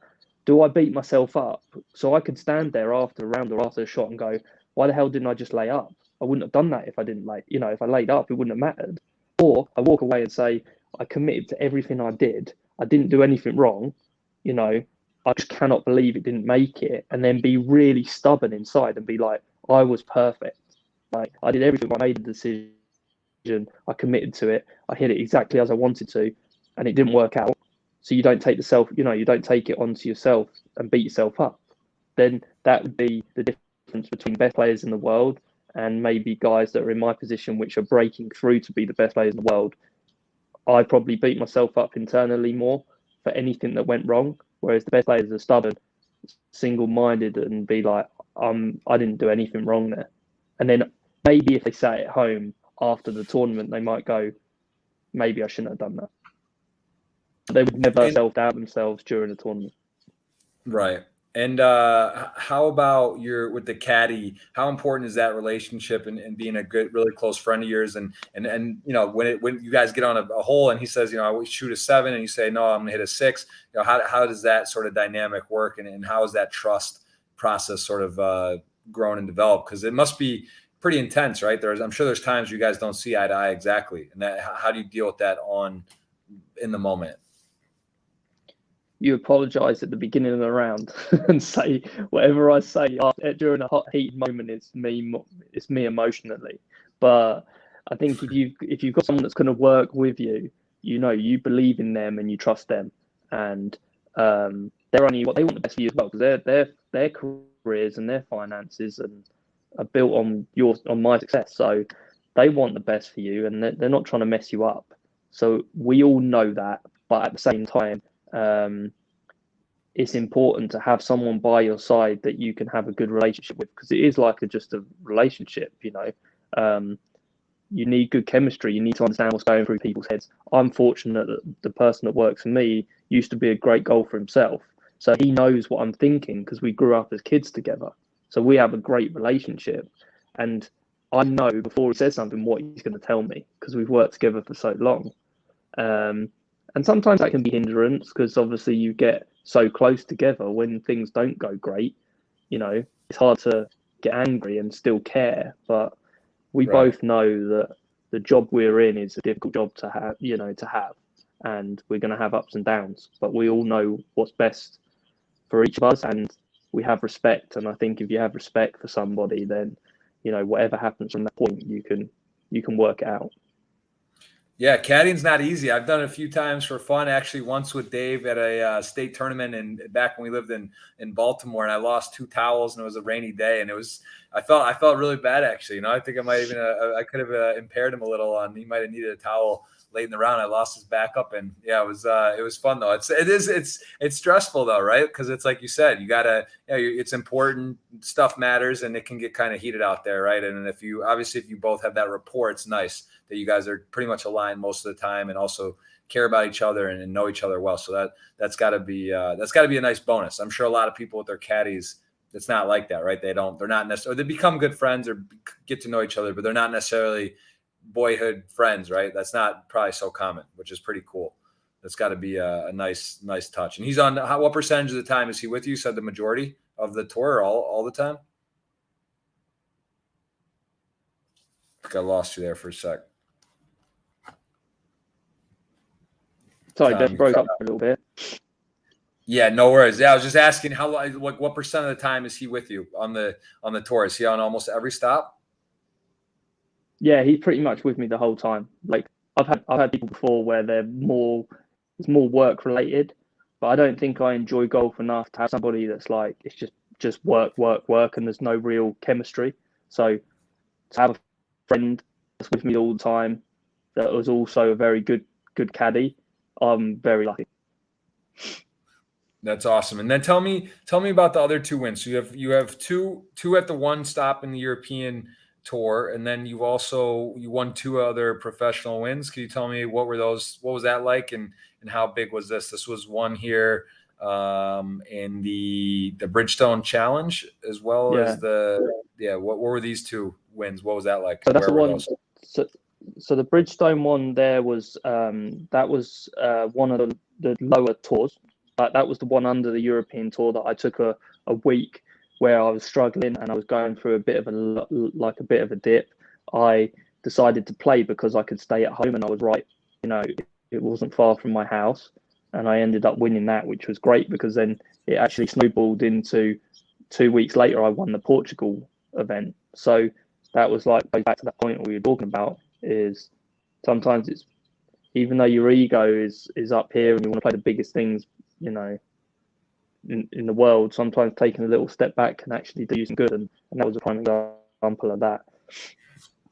Do I beat myself up? So I could stand there after a round or after a shot and go, why the hell didn't I just lay up? I wouldn't have done that if I didn't lay. If I laid up, it wouldn't have mattered. Or I walk away and say, I committed to everything I did. I didn't do anything wrong. I just cannot believe it didn't make it. And then be really stubborn inside and be like, I was perfect. Like I did everything. I made a decision. I committed to it. I hit it exactly as I wanted to, and it didn't work out. So you don't take you don't take it onto yourself and beat yourself up. Then that would be the difference between best players in the world and maybe guys that are in my position, which are breaking through to be the best players in the world. I probably beat myself up internally more for anything that went wrong, whereas the best players are stubborn, single-minded, and be like, I didn't do anything wrong there. And then maybe if they sat at home after the tournament, they might go, maybe I shouldn't have done that. They would never self-doubt themselves during a tournament. Right.
And how about with the caddy? How important is that relationship and being a good, really close friend of yours? And when you guys get on a hole and he says, I would shoot a 7, and you say, no, I'm gonna hit a 6. How does that sort of dynamic work, and how is that trust process sort of grown and developed? Because it must be pretty intense, right? I'm sure there's times you guys don't see eye to eye exactly, and how do you deal with that in the moment?
You apologize at the beginning of the round and say whatever I say during a hot heat moment. It's me emotionally. But I think if you've got someone that's going to work with you, you believe in them and you trust them, and they're only what they want the best for you as well, because their career careers and their finances and are built on my success. So they want the best for you, and they're not trying to mess you up. So we all know that, but at the same time, it's important to have someone by your side that you can have a good relationship with, because it is like just a relationship, you need good chemistry. You need to understand what's going through people's heads. I'm fortunate that the person that works for me used to be a great golfer himself. So he knows what I'm thinking because we grew up as kids together. So we have a great relationship. And I know before he says something what he's going to tell me because we've worked together for so long. And sometimes that can be hindrance because obviously you get so close together when things don't go great. It's hard to get angry and still care. But we both know that the job we're in is a difficult job to have, and we're going to have ups and downs, but we all know what's best for each of us, and we have respect. And I think if you have respect for somebody, then, whatever happens from that point, you can work it out.
Yeah, caddying's not easy. I've done it a few times for fun. Actually, once with Dave at a state tournament, and back when we lived in Baltimore, and I lost 2 towels, and it was a rainy day, and I felt really bad actually. I think I might even I could have impaired him a little. He might have needed a towel late in the round. I lost his backup, and yeah, it was fun though. It's stressful though, right? Because it's like you said, you gotta, it's important. Stuff matters, and it can get kind of heated out there, right? And if you both have that rapport, it's nice that you guys are pretty much aligned most of the time, and also care about each other and know each other well. So that's got to be a nice bonus. I'm sure a lot of people with their caddies, it's not like that, right? They're not necessarily, they become good friends or get to know each other, but they're not necessarily boyhood friends, right? That's not probably so common, which is pretty cool. That's got to be a nice touch. And he's on, what percentage of the time is he with you? You said the majority of the tour, all the time? I think I lost you there for a sec.
Sorry, Ben, broke up a little bit.
Yeah, no worries. Yeah, I was just asking what percent of the time is he with you on the tour? Is he on almost every stop?
Yeah, he's pretty much with me the whole time. Like I've had people before where it's more work related, but I don't think I enjoy golf enough to have somebody that's like it's just work, and there's no real chemistry. So to have a friend that's with me all the time that was also a very good caddy, I'm very lucky.
That's awesome. And then tell me about the other 2 wins. So you have two at the one stop in the European Tour, and then you won 2 other professional wins. Can you tell me what were those? What was that like, and how big was this? This was one here in the Bridgestone Challenge, as well as what were these 2 wins? What was that like?
So that's the one. So the Bridgestone one there was that was one of the lower tours. That was the one under the European Tour that I took a week where I was struggling and I was going through a bit of a dip. I decided to play because I could stay at home and I was right. It wasn't far from my house, and I ended up winning that, which was great because then it actually snowballed into 2 weeks later I won the Portugal event. So that was like back to that point we were talking about, is sometimes it's, even though your ego is up here and you want to play the biggest things, in the world, sometimes taking a little step back can actually do you some good, and that was a prime example of that.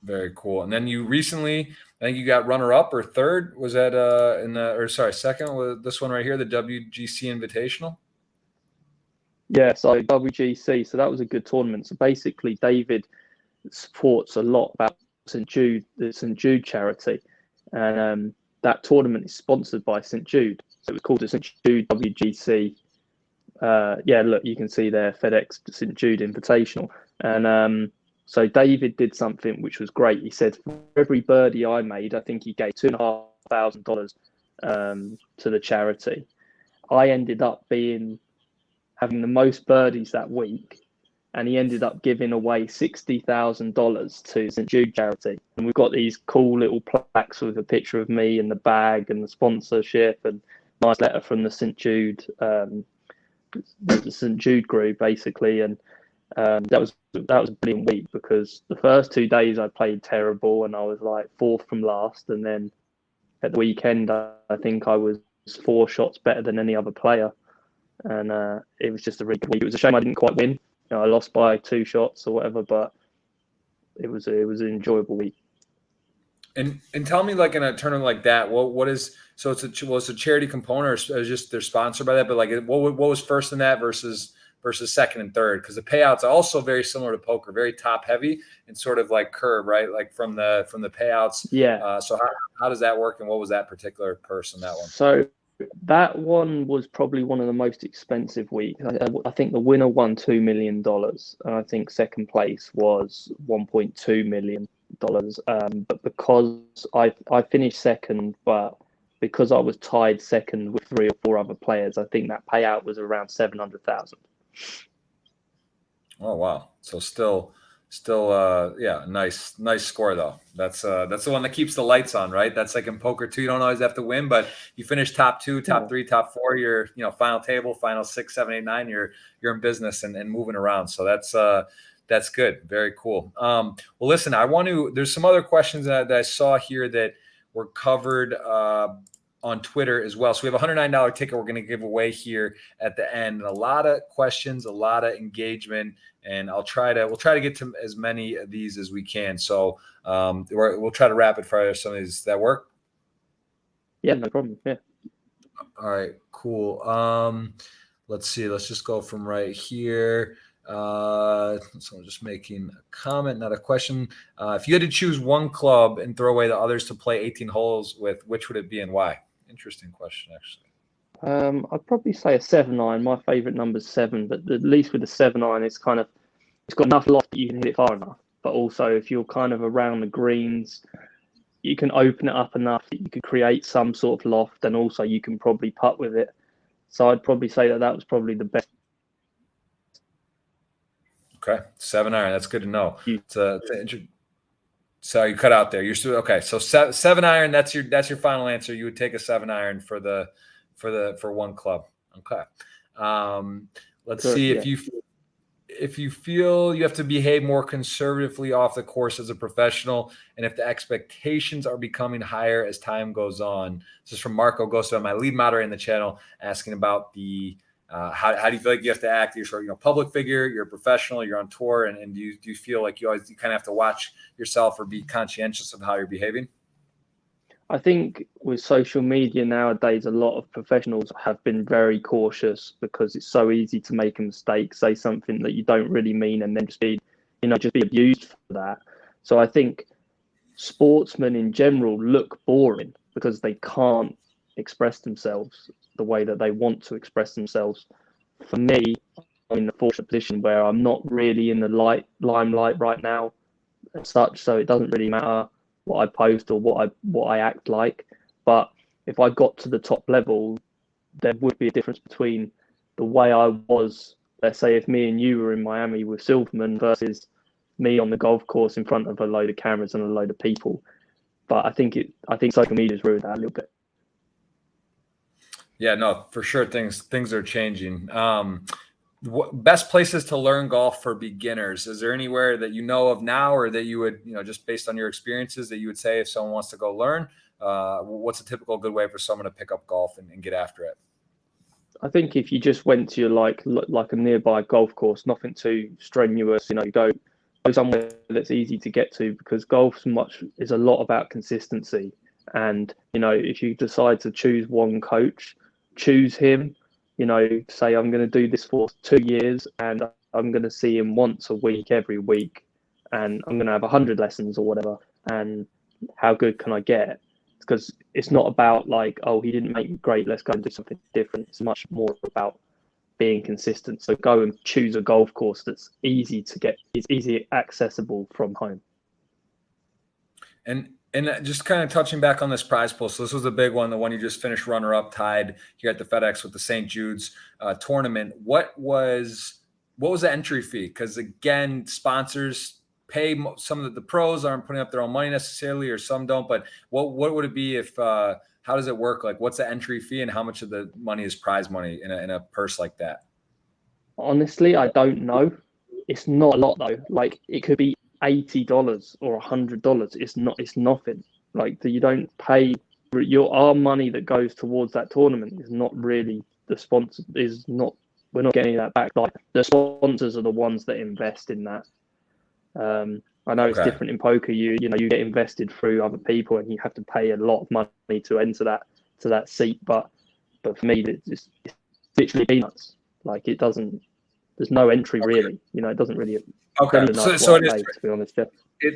Very cool. And then you recently, I think you got runner up or third. Was that second with this one right here, the WGC Invitational?
Yeah, so WGC. So that was a good tournament. So basically, David supports a lot about St. Jude, the St. Jude charity, and that tournament is sponsored by St. Jude. So it was called the St. Jude WGC. Look, you can see there, FedEx St. Jude Invitational. And so David did something which was great. He said, for every birdie I made, I think he gave $2,500 to the charity. I ended up having the most birdies that week, and he ended up giving away $60,000 to St. Jude charity. And we've got these cool little plaques with a picture of me and the bag and the sponsorship, and nice letter from the St. Jude group, basically. And that was a brilliant week because the first 2 days I played terrible and I was like 4th from last, and then at the weekend I think I was 4 shots better than any other player, and it was just a really good week. It was a shame I didn't quite win, I lost by 2 shots or whatever, but it was an enjoyable week.
And tell me, like in a tournament like that, what is so it's a charity component or just they're sponsored by that? But like, what was first in that versus second and third? Because the payouts are also very similar to poker, very top heavy and sort of like curve, right? Like from the payouts.
Yeah.
So how does that work? And what was that particular purse in that one?
So that one was probably one of the most expensive weeks. I think the winner won $2 million, and I think second place was $1.2 million. But because I finished second, but because I was tied second with 3 or 4 other players, I think that payout was around 700,000.
Oh wow! So still, yeah, nice score though. That's the one that keeps the lights on, right? That's like in poker too. You don't always have to win, but you finish top 2, top 3, top 4. You're final table, final 6, 7, 8, 9. You're in business and moving around. So that's good. Very cool. Well, listen, there's some other questions that I saw here that were covered on Twitter as well. So we have a $109 ticket we're going to give away here at the end. And a lot of questions, a lot of engagement, and we'll try to get to as many of these as we can. So we'll try to rapid fire some of these. Does that work?
Yeah, no problem. Yeah.
All right, cool. Let's see. Let's just go from right here. So I'm just making a comment, not a question. If you had to choose one club and throw away the others to play 18 holes with, which would it be and why? Interesting question, actually.
I'd probably say a 7-iron. My favourite number is 7, but at least with the 7-iron, it's got enough loft that you can hit it far enough. But also, if you're kind of around the greens, you can open it up enough that you could create some sort of loft, and also you can probably putt with it. So I'd probably say that was probably the best.
Okay, 7-iron. That's good to know. So you cut out there. You're still okay. So 7-iron. That's your final answer. You would take a 7-iron for one club. Okay. Let's see if you feel you have to behave more conservatively off the course as a professional, and if the expectations are becoming higher as time goes on. This is from Marco Gosto, my lead moderator in the channel, asking about the how do you feel like you have to act? You're sort of public figure, you're a professional, you're on tour, and do you feel like you kind of have to watch yourself or be conscientious of how you're behaving?
I think with social media nowadays, a lot of professionals have been very cautious because it's so easy to make a mistake, say something that you don't really mean, and then just be abused for that. So I think sportsmen in general look boring because they can't express themselves the way that they want to express themselves. For me, I'm in the fortunate position where I'm not really in the limelight right now and such, so it doesn't really matter what I post or what I act like. But if I got to the top level, there would be a difference between the way I was, let's say if me and you were in Miami with Silverman versus me on the golf course in front of a load of cameras and a load of people. But I think social media's ruined that a little bit.
Yeah, no, for sure. Things are changing. Best places to learn golf for beginners? Is there anywhere that you know of now, or that you would, just based on your experiences, that you would say if someone wants to go learn, what's a typical good way for someone to pick up golf and get after it?
I think if you just went to like a nearby golf course, nothing too strenuous, go somewhere that's easy to get to, because golf is a lot about consistency. And, if you decide to choose one coach, choose him, say I'm going to do this for 2 years and I'm going to see him once a week, every week, and I'm going to have 100 lessons or whatever. And how good can I get? Because it's not about like, oh, he didn't make me great, let's go and do something different. It's much more about being consistent. So go and choose a golf course that's easy to get, it's easy accessible from home.
And just kind of touching back on this prize pool. So this was a big one, the one you just finished runner-up, tied here at the FedEx with the St. Jude's tournament. What was the entry fee? Because again, sponsors pay. Some of the pros aren't putting up their own money necessarily, or some don't. But what would it be if? How does it work? Like, what's the entry fee, and how much of the money is prize money in a purse like that?
Honestly, I don't know. It's not a lot though. Like, it could be $80 or $100. It's nothing. Like, you don't pay our money that goes towards that tournament is not really the sponsor, is not we're not getting that back. Like the sponsors are the ones that invest in that. I know it's different in poker. You get invested through other people, and you have to pay a lot of money to enter that seat. But for me, it's literally peanuts. Like it doesn't. There's no entry really. It doesn't really.
Okay. So it is,
to be honest. Yeah.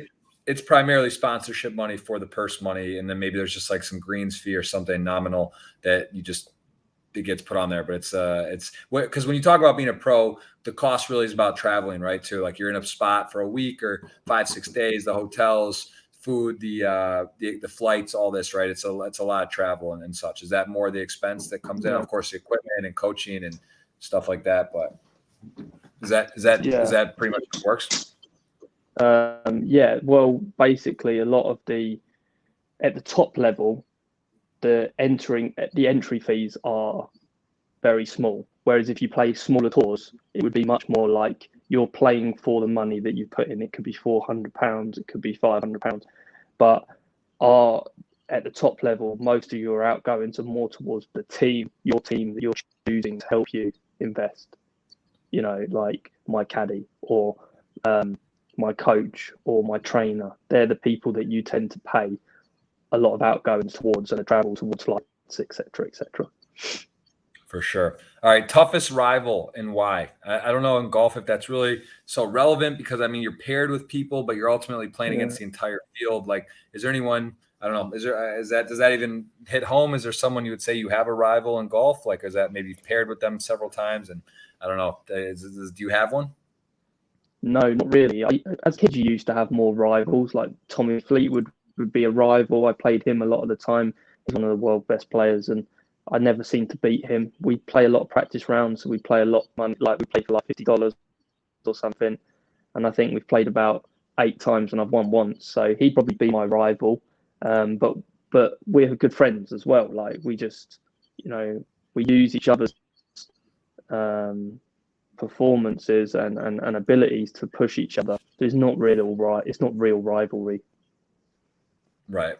It's primarily sponsorship money for the purse money, and then maybe there's just like some greens fee or something nominal that it gets put on there. But it's because when you talk about being a pro, the cost really is about traveling, right? Too, like you're in a spot for a week or 5-6 days, the hotels, food, the flights, all this, right? It's a lot of travel and such. Is that more the expense that comes in? Of course, the equipment and coaching and stuff like that. But is that pretty much how it works?
Yeah. Well, basically, a lot of at the top level, the entry fees are very small. Whereas if you play smaller tours, it would be much more like you're playing for the money that you put in. It could be £400, it could be £500, but at the top level, most of your outgoings are more towards your team that you're choosing to help you invest. Like my caddy or my coach or my trainer. They're the people that you tend to pay a lot of outgoings towards and a travel towards flights, etc., etc.
For sure. All right. Toughest rival and why? I don't know in golf if that's really so relevant because you're paired with people, but you're ultimately playing against the entire field. Like, is there anyone? I don't know. Does that even hit home? Is there someone you would say you have a rival in golf? Like, is that maybe paired with them several times? And I don't know. Do you have one?
No, not really. As kids, you used to have more rivals. Like Tommy Fleetwood would be a rival. I played him a lot of the time. He's one of the world's best players, and I never seemed to beat him. We play a lot of practice rounds, so we play a lot of money. Like we play for like $50 or something, and I think we've played about 8 times, and I've won once. So he'd probably be my rival. But we're good friends as well. Like we just, we use each other's performances and abilities to push each other. So it's not real rivalry.
Right.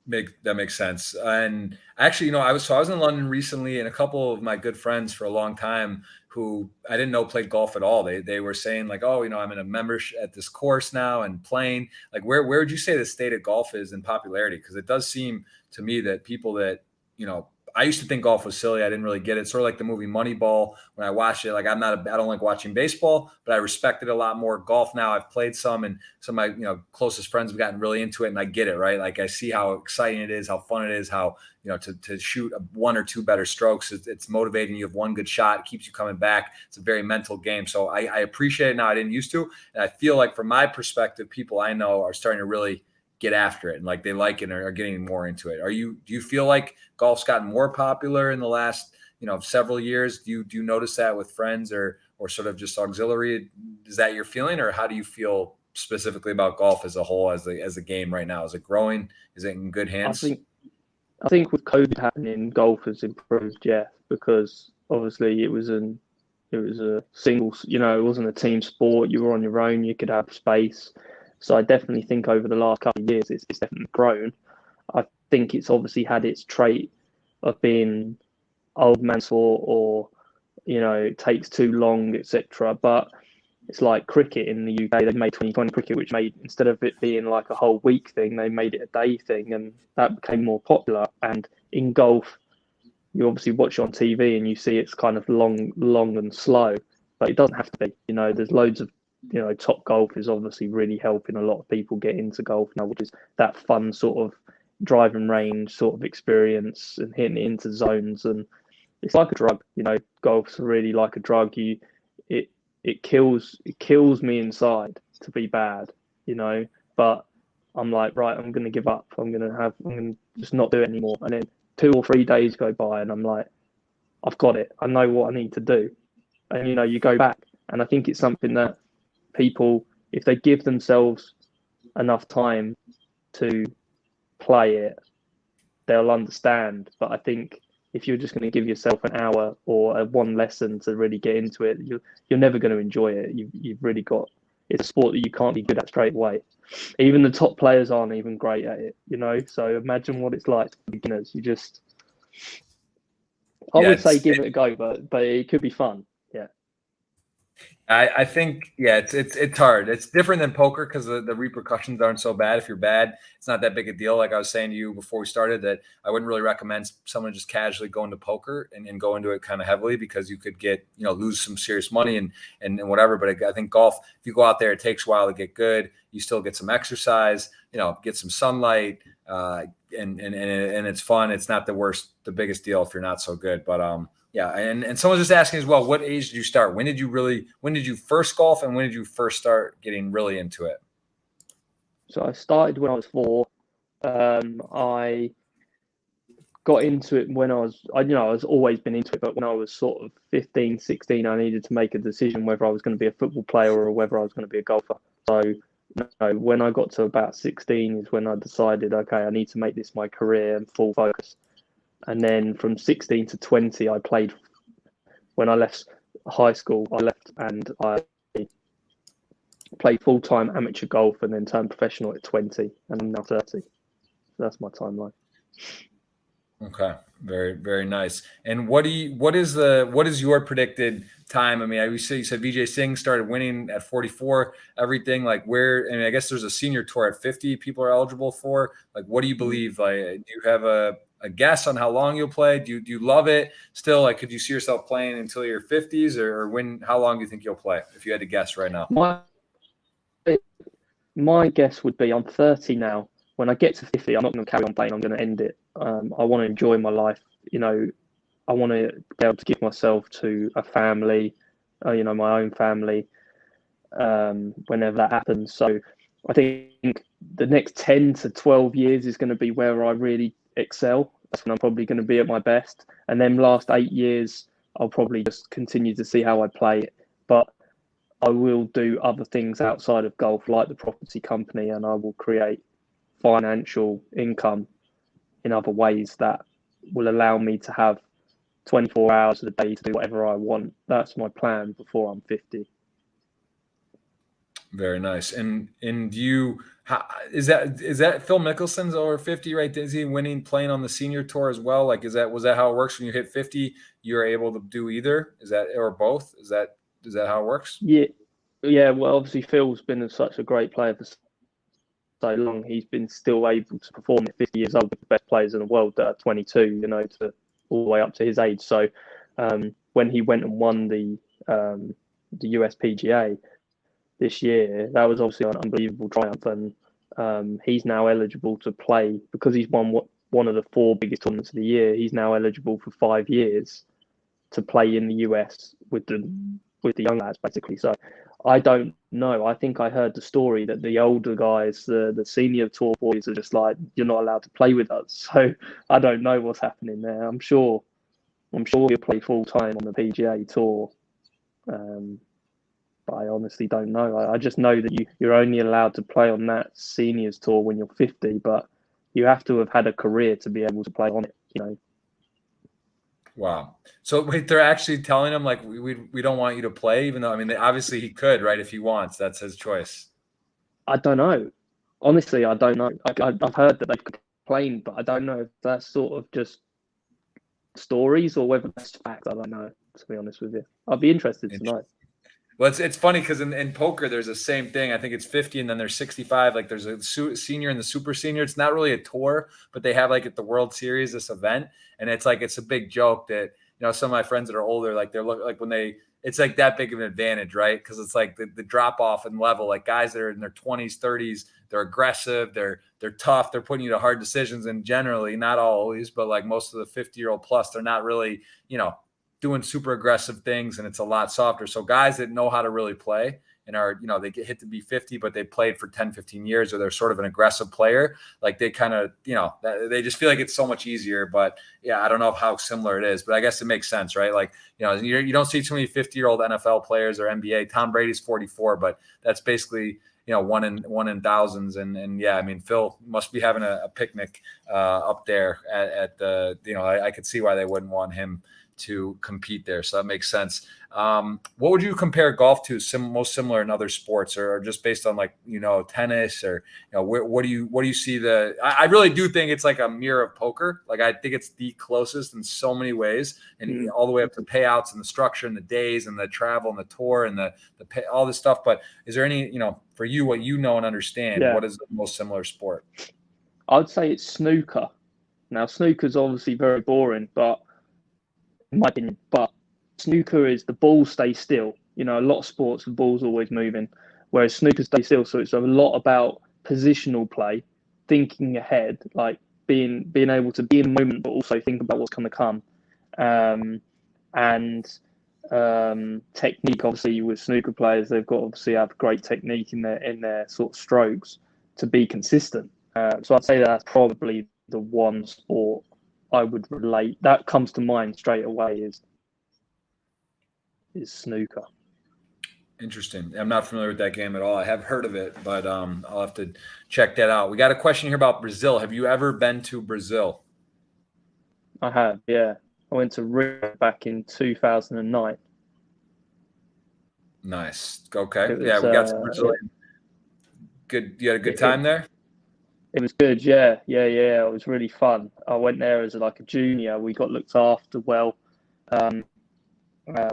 That makes sense. And actually, I was in London recently, and a couple of my good friends for a long time who I didn't know played golf at all. They were saying like, oh, I'm in a membership at this course now and playing. Like, where would you say the state of golf is in popularity? Because it does seem to me that people that, I used to think golf was silly. I didn't really get it. Sort of like the movie Moneyball. When I watched it, like I don't like watching baseball, but I respect it a lot more. Golf now, I've played some, and some of my closest friends have gotten really into it, and I get it, right? Like I see how exciting it is, how fun it is, how to shoot 1 or 2 better strokes. It's motivating. You have one good shot, it keeps you coming back. It's a very mental game. So I appreciate it now. I didn't used to, and I feel like from my perspective, people I know are starting to really get after it and like they like it and are getting more into it. Do you feel like golf's gotten more popular in the last, several years? Do you notice that with friends or sort of just auxiliary? Is that your feeling, or how do you feel specifically about golf as a whole, as a game right now? Is it growing? Is it in good hands?
I think with COVID happening, golf has improved, because obviously it was a single, it wasn't a team sport. You were on your own, you could have space. So I definitely think over the last couple of years, it's definitely grown. I think it's obviously had its trait of being old man sport or it takes too long, etc. But it's like cricket in the UK. They made 2020 cricket, which made, instead of it being like a whole week thing, they made it a day thing, and that became more popular. And in golf, you obviously watch it on TV and you see it's kind of long and slow, but it doesn't have to be. There's loads of Top Golf is obviously really helping a lot of people get into golf now, which is that fun sort of driving range sort of experience and hitting it into zones. And it's like a drug, golf's really like a drug. It kills me inside to be bad, but I'm like, right, I'm going to give up. I'm going to just not do it anymore. And then 2 or 3 days go by and I'm like, I've got it. I know what I need to do. And, you go back. And I think it's something that people, if they give themselves enough time to play it, they'll understand. But I think if you're just going to give yourself an hour or one lesson to really get into it, you're never going to enjoy it. You've really got, it's a sport that you can't be good at straight away. Even the top players aren't even great at it, So imagine what it's like for beginners. I would say give it a go, but it could be fun. Yeah.
I think, yeah, it's hard. It's different than poker because the repercussions aren't so bad. If you're bad, it's not that big a deal. Like I was saying to you before we started, that I wouldn't really recommend someone just casually go into poker and go into it kind of heavily, because you could get, lose some serious money and whatever. But I think golf, if you go out there, it takes a while to get good. You still get some exercise, get some sunlight, and it's fun. It's not the biggest deal if you're not so good. But yeah, and someone's just asking as well, what age did you start? When did you first golf, and when did you first start getting really into it?
So I started when I was 4. I got into it when I was always been into it, but when I was sort of 15, 16, I needed to make a decision whether I was going to be a football player or whether I was going to be a golfer. So when I got to about 16 is when I decided, okay, I need to make this my career and full focus. And then from 16 to 20, I played. When I left high school, I left and I played full-time amateur golf and then turned professional at 20, and I'm now 30. So that's my timeline.
Okay, very, very nice. And what is your predicted time? I mean, you said Vijay Singh started winning at 44. Everything, like, where? I mean, I guess there's a senior tour at 50 people are eligible for. Like, what do you believe? Like, do you have a guess on how long you'll play? Do you love it still? Like, could you see yourself playing until your 50s, or how long do you think you'll play if you had to guess right now?
My guess would be I'm 30 now. When I get to 50, I'm not going to carry on playing. I'm going to end it. I want to enjoy my life. I want to be able to give myself to a family, my own family, whenever that happens. So I think the next 10 to 12 years is going to be where I really excel. That's when I'm probably going to be at my best. And then last 8 years, I'll probably just continue to see how I play it. But I will do other things outside of golf, like the property company, and I will create financial income in other ways that will allow me to have 24 hours a day to do whatever I want. That's my plan before I'm 50.
Very nice. And is that Phil Mickelson's over 50, right? Is he playing on the senior tour as well? Like, was that how it works? When you hit 50, you're able to do either? Is that, or both? Is that how it works?
Yeah. Well, obviously Phil's been such a great player for so long. He's been still able to perform at 50 years old with the best players in the world that are 22, to all the way up to his age. So when he went and won the US PGA this year, that was obviously an unbelievable triumph. And he's now eligible to play because he's won one of the 4 biggest tournaments of the year. He's now eligible for 5 years to play in the US with the young lads, basically. So I don't know. I think I heard the story that the older guys, the senior tour boys, are just like, you're not allowed to play with us. So I don't know what's happening there. I'm sure he'll play full time on the PGA tour. But I honestly don't know. I just know that you're only allowed to play on that seniors tour when you're 50, but you have to have had a career to be able to play on it,
Wow. So wait, they're actually telling him, like, we don't want you to play, even though, I mean, obviously he could, right? If he wants, that's his choice.
I don't know. Honestly, I don't know. I've heard that they've complained, but I don't know if that's sort of just stories or whether that's fact. I don't know, to be honest with you. I'd be interested to know.
Well, it's funny because in poker, there's the same thing. I think it's 50 and then there's 65. Like, there's a senior and the super senior. It's not really a tour, but they have, like, at the World Series, this event. And it's like, it's a big joke that, some of my friends that are older, like, they're like when it's like that big of an advantage, right? Because it's like the drop off in level, like guys that are in their 20s, 30s, they're aggressive, they're tough, they're putting you to hard decisions. And generally, not always, but like most of the 50-year-old plus, they're not really, doing super aggressive things, and it's a lot softer. So guys that know how to really play and are, they get hit to be 50, but they played for 10, 15 years, or they're sort of an aggressive player. Like, they kind of, they just feel like it's so much easier. But yeah, I don't know how similar it is, but I guess it makes sense, right? Like, you don't see too many 50-year-old NFL players or NBA. Tom Brady's 44, but that's basically, one in thousands. And yeah, I mean, Phil must be having a picnic up there at the, I could see why they wouldn't want him to compete there. So that makes sense. What would you compare golf to most similar in other sports, or just based on tennis, or what do you see I really do think it's like a mirror of poker. Like I think it's the closest in so many ways, and all the way up to payouts and the structure and the days and the travel and the tour and the pay, all this stuff. But is there any, for you, what you know and understand, what is the most similar sport?
I'd say it's snooker. Now snooker's obviously very boring, but in my opinion, but snooker is the ball stays still. A lot of sports, the ball's always moving, whereas snooker stays still. So it's a lot about positional play, thinking ahead, like being able to be in the moment, but also think about what's going to come. And technique, obviously, with snooker players, they've got obviously have great technique in their sort of strokes to be consistent. So I'd say that's probably the one sport I would relate. That comes to mind straight away is snooker.
Interesting. I'm not familiar with that game at all. I have heard of it, but I'll have to check that out. We got a question here about Brazil. Have you ever been to Brazil?
I have, yeah. I went to Rio back in 2009.
Nice. Okay. We got some Brazilian. Good. You had a good time there?
It was good, yeah. It was really fun. I went there as a junior. We got looked after well.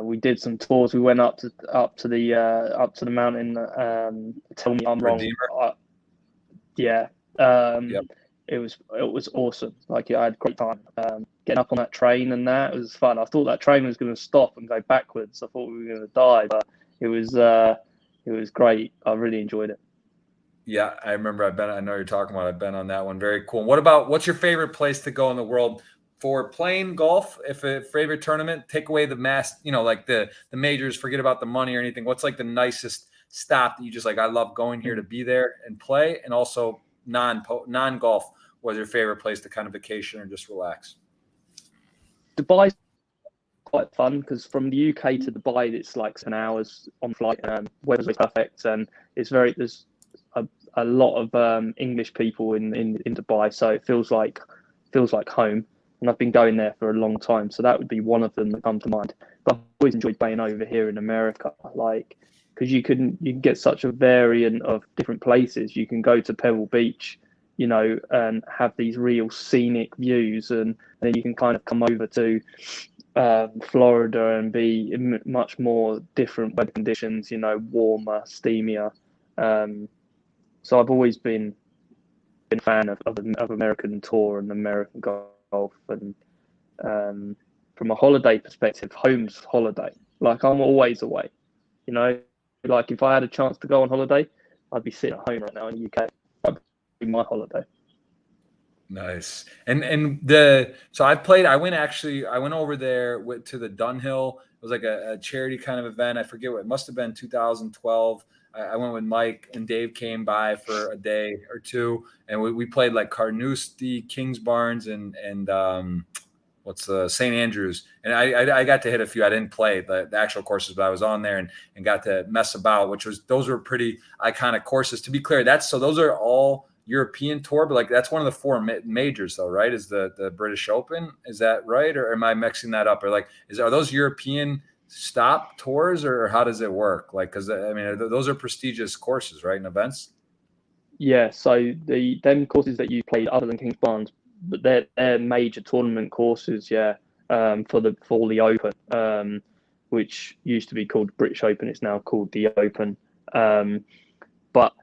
We did some tours. We went up to the mountain. Tell me I'm wrong. Yep. It was awesome. I had a great time. Getting up on that train and that, it was fun. I thought that train was going to stop and go backwards. I thought we were going to die, but it was great. I really enjoyed it.
Yeah, I remember. I know you're talking about. I've been on that one. Very cool. What's your favorite place to go in the world for playing golf? If a favorite tournament, take away the mass, like the majors, forget about the money or anything. What's like the nicest stop that you just I love going here to be there and play? And also non-golf, was your favorite place to kind of vacation or just relax? Dubai's
quite fun because from the UK to Dubai, it's like 10 hours on flight. Weather's perfect, and there's a lot of English people in Dubai, so it feels like home. And I've been going there for a long time, so that would be one of them that come to mind. But I've always enjoyed playing over here in America, because you can get such a variant of different places. You can go to Pebble Beach, and have these real scenic views, and then you can kind of come over to Florida and be in much more different weather conditions, warmer, steamier. So I've always been a fan of American tour and American golf, and from a holiday perspective, home's holiday. I'm always away, if I had a chance to go on holiday, I'd be sitting at home right now in the UK. That'd be my holiday.
Nice. So I went over there to the Dunhill. It was like a charity kind of event. I forget what, it must have been 2012. I went with Mike, and Dave came by for a day or two, and we played like Carnoustie, Kingsbarns, and what's St. Andrews. And I got to hit a few. I didn't play the actual courses, but I was on there and got to mess about, those were pretty iconic courses. To be clear, those are all European tour, but that's one of the four majors though, right? Is the British Open. Is that right? Or am I mixing that up? Or are those European stop tours, or how does it work? Because those are prestigious courses, right? And events.
Yeah. So them courses that you played other than Kingsbarns, but they're major tournament courses. Yeah. For the Open, which used to be called British Open. It's now called the Open. But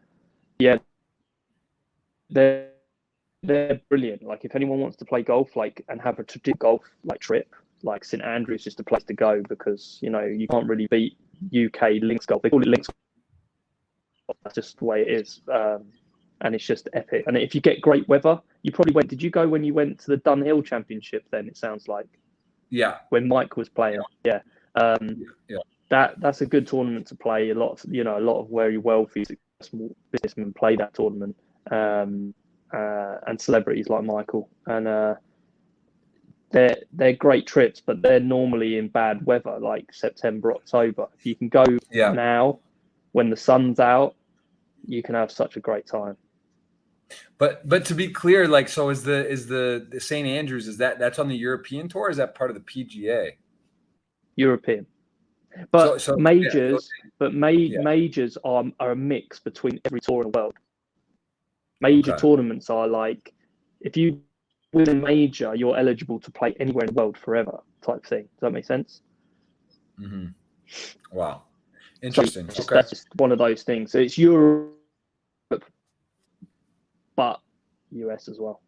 yeah, they're brilliant. If anyone wants to play golf, and have a traditional golf trip, St. Andrews is just a place to go, because you can't really beat UK links golf. They call it links golf. That's just the way it is, and it's just epic. And if you get great weather, you probably went. Did you go when you went to the Dunhill Championship? Then it sounds like.
Yeah.
When Mike was playing. Yeah. That's a good tournament to play. A lot of very wealthy, successful businessmen play that tournament, and celebrities like Michael. And they're great trips, but they're normally in bad weather, like September, October. If you can go now when the sun's out, you can have such a great time.
But to be clear, like, so is the St. Andrews, that's on the European tour? Or is that part of the PGA?
European, but
So
majors,
yeah.
Majors are a mix between every tour in the world. Major tournaments are like, if you win a major, you're eligible to play anywhere in the world forever, type thing. Does that make sense?
Mm-hmm. Wow, interesting.
So that's just one of those things. So it's Europe, but US as well.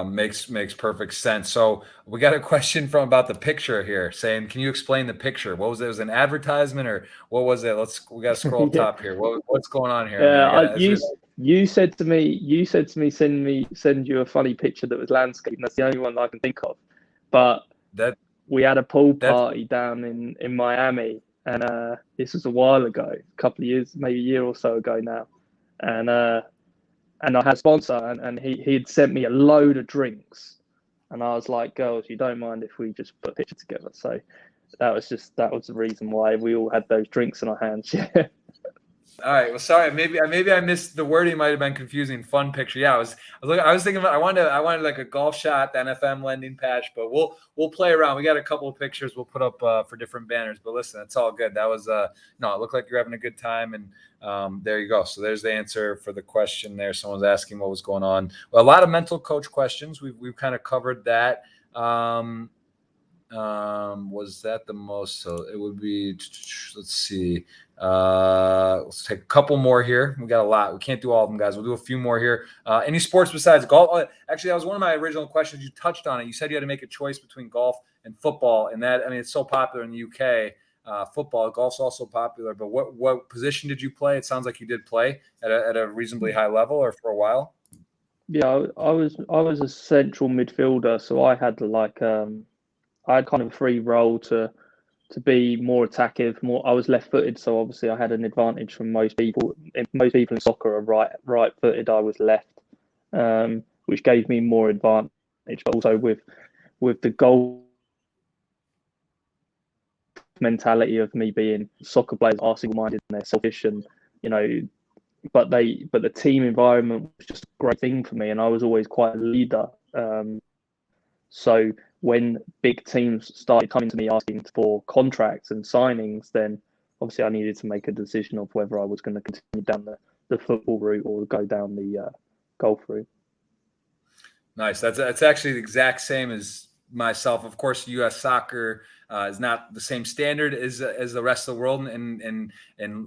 Makes perfect sense. So we got a question about the picture here saying, can you explain the picture? What was it? Was it an advertisement or what was it? We got to scroll
Yeah.
top here. What's going on here?
You said to me, send you a funny picture that was landscape. That's the only one I can think of. But we had a pool party down in Miami, and this was a while ago, a couple of years, maybe a year or so ago now, and I had a sponsor, and he'd sent me a load of drinks, and I was like, girls, you don't mind if we just put a picture together? So that was the reason why we all had those drinks in our hands. Yeah.
All right. Well, sorry. Maybe I missed the wording. Might have been confusing. Fun picture. Yeah, I was thinking about. I wanted like a golf shot, the NFM lending patch, but we'll play around. We got a couple of pictures we'll put up for different banners. But listen, it's all good. That was no. It looked like you're having a good time, and there you go. So there's the answer for the question there. Someone's asking what was going on. Well, a lot of mental coach questions. We've kind of covered that. Was that the most? So it would be. Let's see. Let's take a couple more here. We got a lot. We can't do all of them, guys. We'll do a few more here. Any sports besides golf? Actually, that was one of my original questions. You touched on it. You said you had to make a choice between golf and football, and that, I mean, it's so popular in the UK. Football, golf's also popular. But what position did you play? It sounds like you did play at a reasonably high level, or for a while.
Yeah, I was a central midfielder, so I had I had kind of a free role to be more attacking. I was left-footed, so obviously I had an advantage from most people. Most people in soccer are right-footed. I was left, which gave me more advantage. But also with the goal mentality of me being, soccer players are single-minded and they're selfish, and but the team environment was just a great thing for me, and I was always quite a leader. So when big teams started coming to me asking for contracts and signings, then obviously I needed to make a decision of whether I was going to continue down the football route or go down the golf route.
Nice. That's actually the exact same as myself. Of course, U.S. soccer is not the same standard as the rest of the world in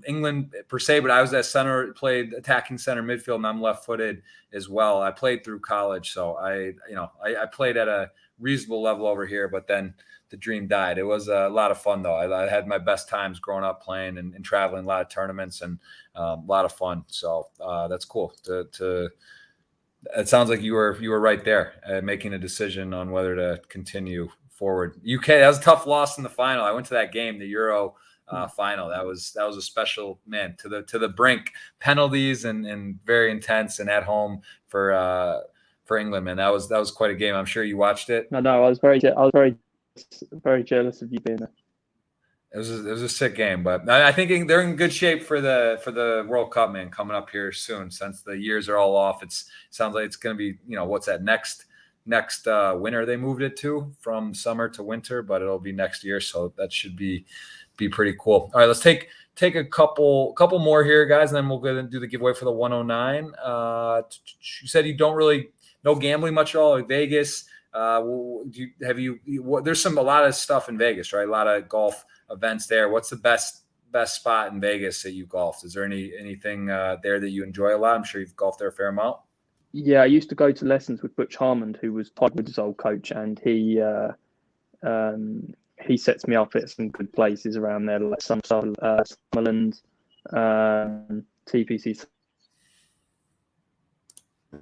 England per se, but I was at center, played attacking center midfield, and I'm left-footed as well. I played through college, so I played at a reasonable level over here, but then the dream died. It was a lot of fun, though. I had my best times growing up playing and traveling, a lot of tournaments, and a lot of fun. So that's cool to it sounds like you were right there making a decision on whether to continue forward. UK, that was a tough loss in the final. I went to that game, the Euro final. That was a special, man, to the brink, penalties and very intense, and at home for England, man. That was quite a game. I'm sure you watched it.
No, I was very jealous of you being there.
It was a sick game, but I think they're in good shape for the World Cup, man, coming up here soon. Since the years are all off, it sounds like it's going to be, what's that next winter they moved it to, from summer to winter, but it'll be next year, so that should be pretty cool. All right, let's take a couple more here, guys, and then we'll go and do the giveaway for the 109. You said you don't really know gambling much at all, like Vegas. There's a lot of stuff in Vegas, right? A lot of golf events there. What's the best spot in Vegas that you golfed? Is there anything there that you enjoy a lot? I'm sure you've golfed there a fair amount.
Yeah, I used to go to lessons with Butch Harmon, who was Tiger Woods' old coach, and he sets me up at some good places around there, like Summerland, TPC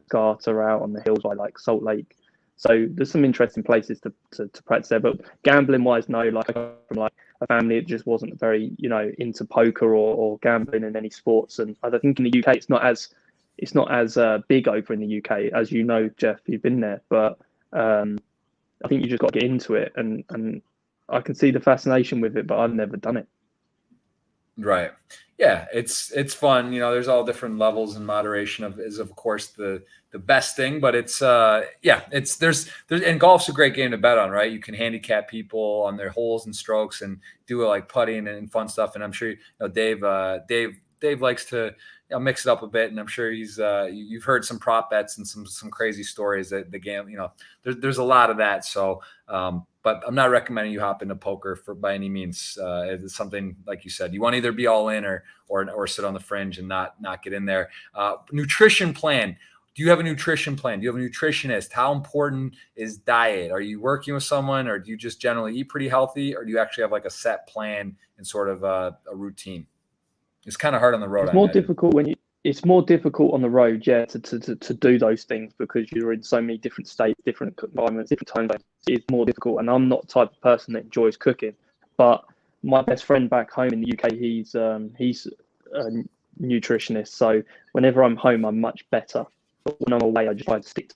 Garter, out on the hills by like Salt Lake. So there's some interesting places to practice there. But gambling wise, no, like I come from like a family that just wasn't very, into poker or gambling in any sports. And I think in the UK it's not as big over in the UK, as you know, Jeff, you've been there. But I think you just got to get into it, and I can see the fascination with it, but I've never done it.
Right. Yeah, it's fun. There's all different levels, and moderation is of course the best thing, but it's there's and golf's a great game to bet on, right? You can handicap people on their holes and strokes and do like putting and fun stuff. And I'm sure Dave likes to mix it up a bit, and I'm sure you've heard some prop bets and some crazy stories that the game, there's a lot of that. So but I'm not recommending you hop into poker by any means. It's something, like you said, you want to either be all in or sit on the fringe and not get in there. Nutrition plan. Do you have a nutrition plan? Do you have a nutritionist? How important is diet? Are you working with someone, or do you just generally eat pretty healthy, or do you actually have like a set plan and sort of a routine? It's kind of hard on the road.
It's more difficult on the road, yeah, to do those things because you're in so many different states, different environments, different time zones. It's more difficult, and I'm not the type of person that enjoys cooking. But my best friend back home in the UK, he's a nutritionist. So whenever I'm home, I'm much better. But when I'm away, I just try to stick to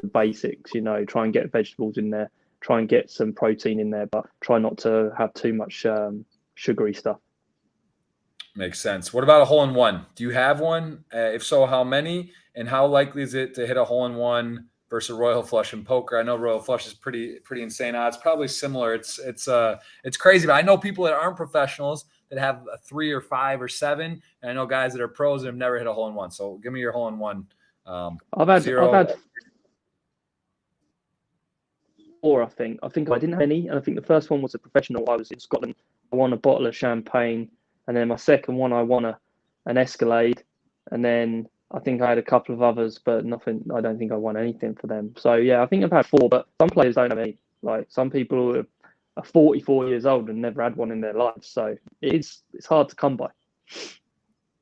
the basics. Try and get vegetables in there, try and get some protein in there, but try not to have too much sugary stuff.
Makes sense. What about a hole-in-one? Do you have one? If so, how many? And how likely is it to hit a hole-in-one versus a royal flush in poker? I know royal flush is pretty insane odds. Probably similar. It's crazy, but I know people that aren't professionals that have a 3 or 5 or 7, and I know guys that are pros that have never hit a hole-in-one. So give me your hole-in-one.
I've had 4. I think I didn't have any, and I think the first one was a professional. I was in Scotland. I won a bottle of champagne. And then my second one, I won an Escalade. And then I think I had a couple of others, but nothing. I don't think I won anything for them. So, yeah, I think I've had 4, but some players don't have any. Like some people are 44 years old and never had one in their lives. So it's hard to come by.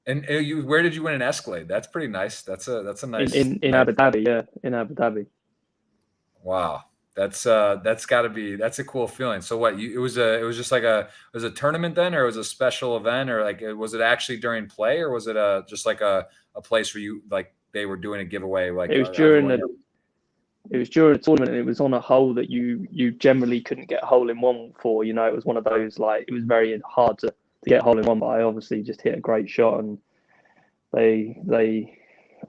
And where did you win an Escalade? That's pretty nice. That's a nice.
In Abu Dhabi, yeah, in Abu Dhabi.
Wow. That's that's a cool feeling. So what it was just like it was a tournament then, or it was a special event, or like was it actually during play, or was it just like a place where you like they were doing a giveaway? Like
it was during a tournament, and it was on a hole that you generally couldn't get a hole in one for. It was one of those, like, it was very hard to get a hole in one, but I obviously just hit a great shot, and they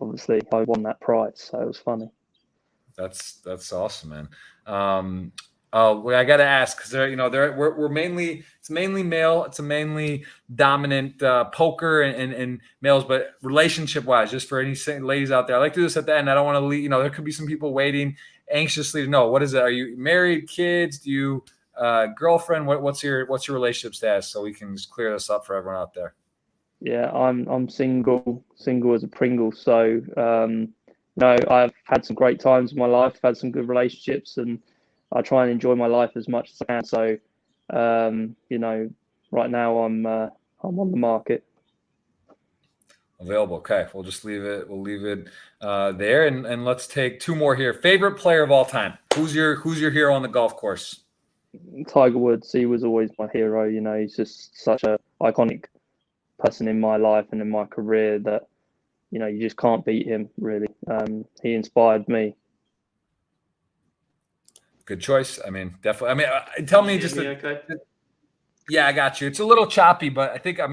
obviously I won that prize, so it was funny.
That's awesome, man. Well, I got to ask because we're mainly male. It's a mainly dominant poker and males, but relationship wise, just for any ladies out there, I like to do this at the end. I don't want to leave. There could be some people waiting anxiously to know what is it. Are you married, kids? Do you girlfriend? What's your relationship status, so we can just clear this up for everyone out there.
Yeah, I'm single as a Pringle. So no, I've had some great times in my life, had some good relationships, and I try and enjoy my life as much as I can. So, right now I'm on the market.
Available. Okay, we'll just leave it. We'll leave it there, and let's take 2 more here. Favorite player of all time. Who's your hero on the golf course?
Tiger Woods. He was always my hero. He's just such a iconic person in my life and in my career that you just can't beat him, really. He inspired me.
Good choice. I mean, definitely. I mean, tell me just.
Okay.
Yeah, I got you. It's a little choppy, but I think I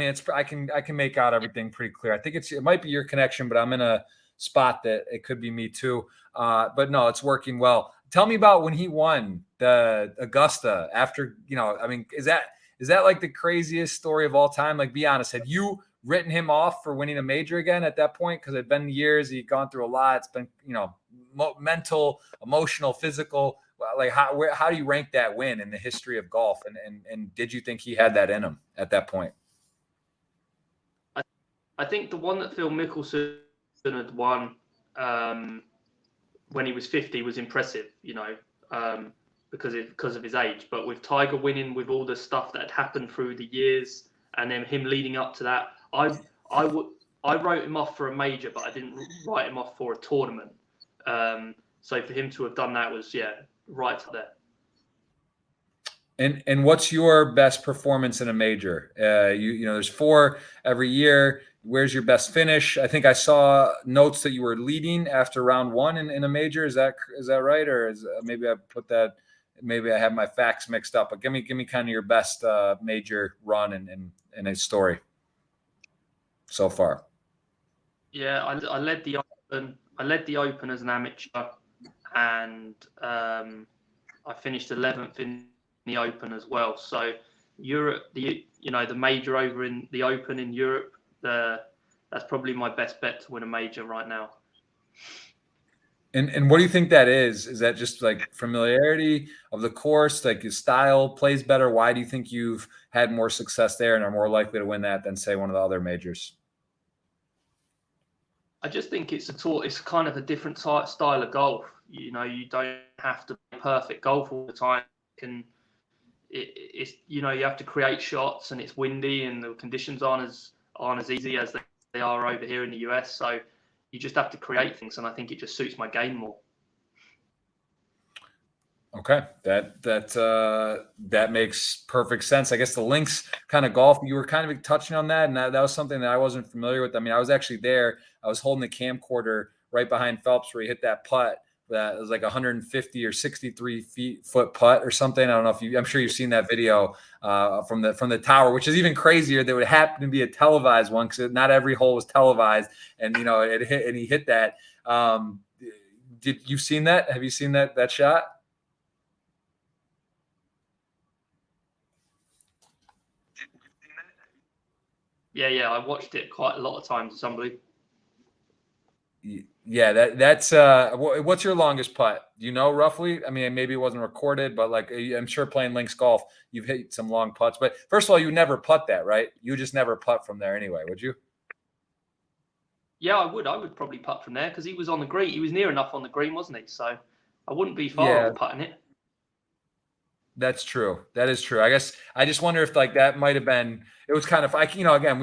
can make out everything pretty clear. I think it might be your connection, but I'm in a spot that it could be me too. But no, it's working well. Tell me about when he won the Augusta after. I mean, is that like the craziest story of all time? Like, be honest. Had you written him off for winning a major again at that point? Because it'd been years. He'd gone through a lot. It's been, mental, emotional, physical. Like how do you rank that win in the history of golf? And did you think he had that in him at that point?
I think the one that Phil Mickelson had won when he was 50 was impressive, because of his age. But with Tiger winning, with all the stuff that had happened through the years, and then him leading up to that, I wrote him off for a major, but I didn't write him off for a tournament. So for him to have done that was, right up there.
And what's your best performance in a major? There's 4 every year. Where's your best finish? I think I saw notes that you were leading after round 1 in a major. Is that right? Or maybe I put that maybe I have my facts mixed up, but give me kind of your best major run in a story so far.
Yeah, I led the Open. I led the Open as an amateur, and I finished 11th in the Open as well. So Europe, the major over in the Open in Europe, that's probably my best bet to win a major right now.
And what do you think that is? Is that just like familiarity of the course, like your style plays better? Why do you think you've had more success there and are more likely to win that than say one of the other majors?
I just think it's kind of a different style of golf. You don't have to be perfect golf all the time. It's you have to create shots, and it's windy, and the conditions aren't as easy as they are over here in the US. So you just have to create things, and I think it just suits my game more.
Okay, that makes perfect sense. I guess the links kind of golf, you were kind of touching on that, and that was something that I wasn't familiar with. I mean, I was actually there. I was holding the camcorder right behind Phelps where he hit that putt. That was like 150 or 63-foot putt or something. I don't know if I'm sure you've seen that video from the tower, which is even crazier. That would happen to be a televised one because not every hole was televised, and it hit, and he hit that. You've seen that? Have you seen that shot?
Yeah, I watched it quite a lot of times. Somebody.
Yeah, that's what's your longest putt? Do you know roughly? I mean, maybe it wasn't recorded, but like I'm sure playing links golf, you've hit some long putts. But first of all, you never putt that, right? You just never putt from there anyway, would you?
Yeah, I would. I would probably putt from there because he was on the green. He was near enough on the green, wasn't he? So I wouldn't be far off putting it.
That's true. That is true. I guess I just wonder if like that might have been. It was kind of like again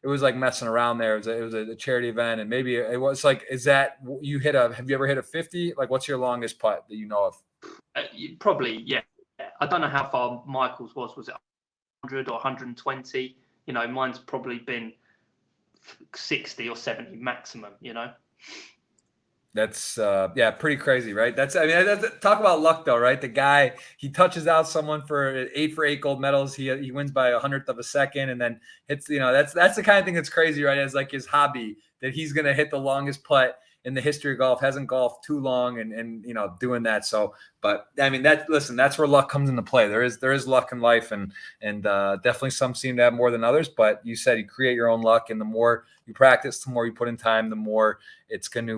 it was like messing around there. It was a charity event, and maybe it was like, is that you hit a? Have you ever hit a 50? Like, what's your longest putt that you know of?
Probably, yeah. I don't know how far Michael's was. Was it 100 or 120? Mine's probably been 60 or 70 maximum.
That's pretty crazy, right? Talk about luck though, right? The guy, he touches out someone for 8 for 8 gold medals. He wins by 100th of a second, and then hits. That's the kind of thing that's crazy, right? It's like his hobby that he's gonna hit the longest putt in the history of golf. Hasn't golfed too long, and doing that. So, but I mean that's where luck comes into play. There is luck in life, and definitely some seem to have more than others. But you said you create your own luck, and the more you practice, the more you put in time, the more it's going to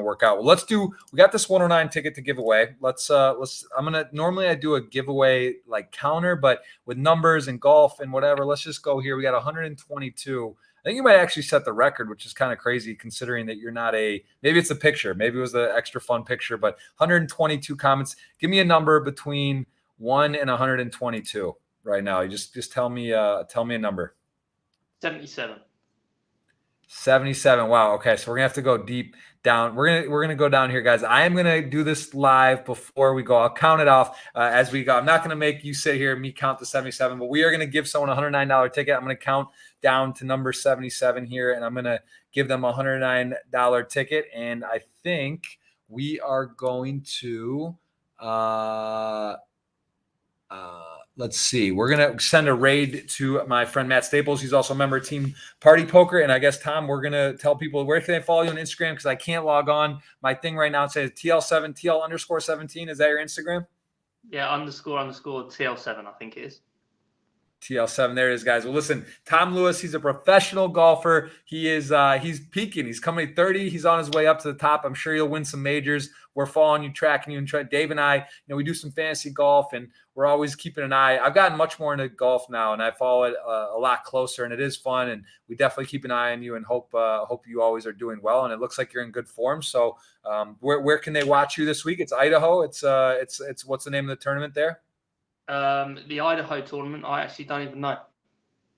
work out. Well, we got this 109 ticket to give away. Normally I do a giveaway like counter, but with numbers and golf and whatever, let's just go here. We got 122. I think you might actually set the record, which is kind of crazy considering that you're not maybe it's a picture. Maybe it was the extra fun picture, but 122 comments. Give me a number between 1 and 122 right now. You just tell me a number.
77.
77. Wow. Okay. So we're gonna have to go deep down. We're gonna go down here, guys. I am gonna do this live before we go. I'll count it off as we go. I'm not gonna make you sit here and me count the 77, but we are gonna give someone a $109 ticket. I'm gonna count down to number 77 here, and I'm gonna give them a $109 ticket. And I think we are going to let's see. We're going to send a raid to my friend Matt Staples. He's also a member of Team Party Poker. And I guess, Tom, we're going to tell people where can they follow you on Instagram because I can't log on. My thing right now it says TL_17. Is that your Instagram?
Yeah, __ TL7, I think it is.
TL7. There it is, guys. Well, listen, Tom Lewis, he's a professional golfer. He's peaking. He's coming to 30. He's on his way up to the top. I'm sure he'll win some majors. We're following you, tracking you, and Dave and I, we do some fantasy golf, and we're always keeping an eye. I've gotten much more into golf now, and I follow it a lot closer, and it is fun. And we definitely keep an eye on you, and hope you always are doing well. And it looks like you're in good form. So, where can they watch you this week? It's Idaho. It's what's the name of the tournament there?
The Idaho tournament, I actually don't even know.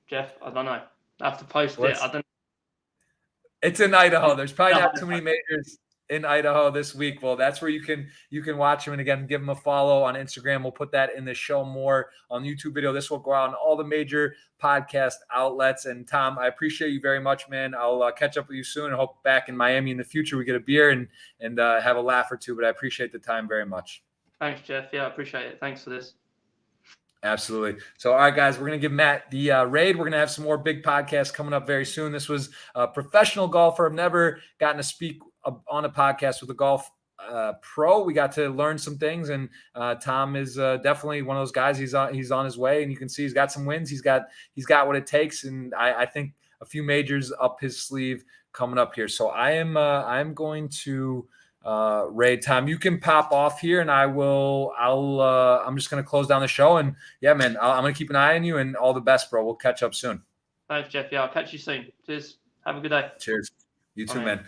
Jeff, I don't know. I have to post it. I don't know.
It's in Idaho. There's probably not too many majors in Idaho this week. Well, that's where you can watch them. And again, give them a follow on Instagram. We'll put that in the show more on YouTube video. This will go out on all the major podcast outlets. And Tom, I appreciate you very much, man. I'll catch up with you soon. I hope back in Miami in the future we get a beer and have a laugh or two. But I appreciate the time very much.
Thanks, Jeff. Yeah, I appreciate it. Thanks for this.
Absolutely. So, all right, guys, we're going to give Matt the raid. We're going to have some more big podcasts coming up very soon. This was a professional golfer. I've never gotten to speak on a podcast with a golf pro. We got to learn some things, and Tom is definitely one of those guys. He's on his way, and you can see he's got some wins. He's got what it takes, and I think a few majors up his sleeve coming up here. So I'm going to raid. Tom, you can pop off here, and I'm just going to close down the show. And yeah, man, I'm going to keep an eye on you, and all the best, bro. We'll catch up soon.
Thanks, Jeff. Yeah, I'll catch you soon. Cheers. Have a good day.
Cheers. You too, man.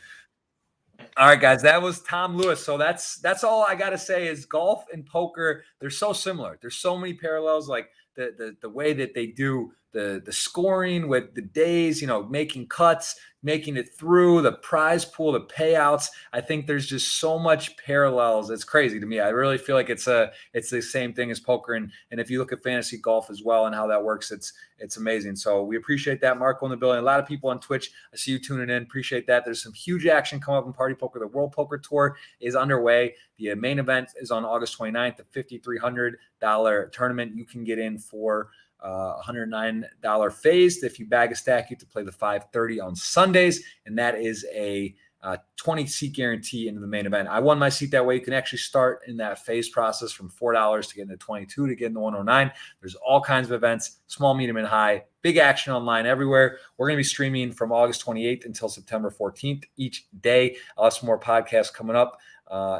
All right, guys, that was Tom Lewis. So that's all I got to say is golf and poker, they're so similar. There's so many parallels, like the way that they do the scoring with the days, making cuts, making it through, the prize pool, the payouts. I think there's just so much parallels. It's crazy to me. I really feel like it's the same thing as poker. And if you look at fantasy golf as well and how that works, it's amazing. So we appreciate that. Marco in the building. A lot of people on Twitch. I see you tuning in. Appreciate that. There's some huge action coming up in Party Poker. The World Poker Tour is underway. The main event is on August 29th, the $5,300 tournament. You can get in for $109 phased. If you bag a stack, you have to play the 530 on Sundays, and that is a 20 seat guarantee into the main event. I won my seat that way. You can actually start in that phase process from $4 to get into 22 to get into 109. There's all kinds of events, small, medium, and high. Big action online everywhere. We're going to be streaming from August 28th until September 14th each day. I'll have some more podcasts coming up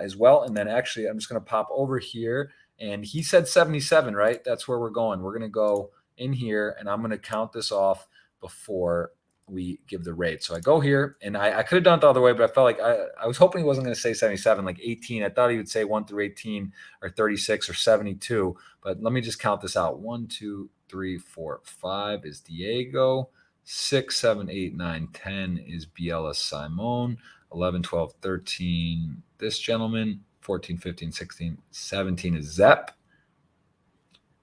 as well. And then actually, I'm just going to pop over here. And he said 77, right? That's where we're going. We're going to go in here, and I'm going to count this off before we give the rate. So I go here, and I could have done it the other way, but I felt like I was hoping he wasn't going to say 77, like 18. I thought he would say 1 through 18 or 36 or 72. But let me just count this out. 1, 2, 3, 4, 5 is Diego. 6, 7, 8, 9, 10 is Biela Simone. 11, 12, 13, this gentleman. 14, 15, 16, 17 is Zepp.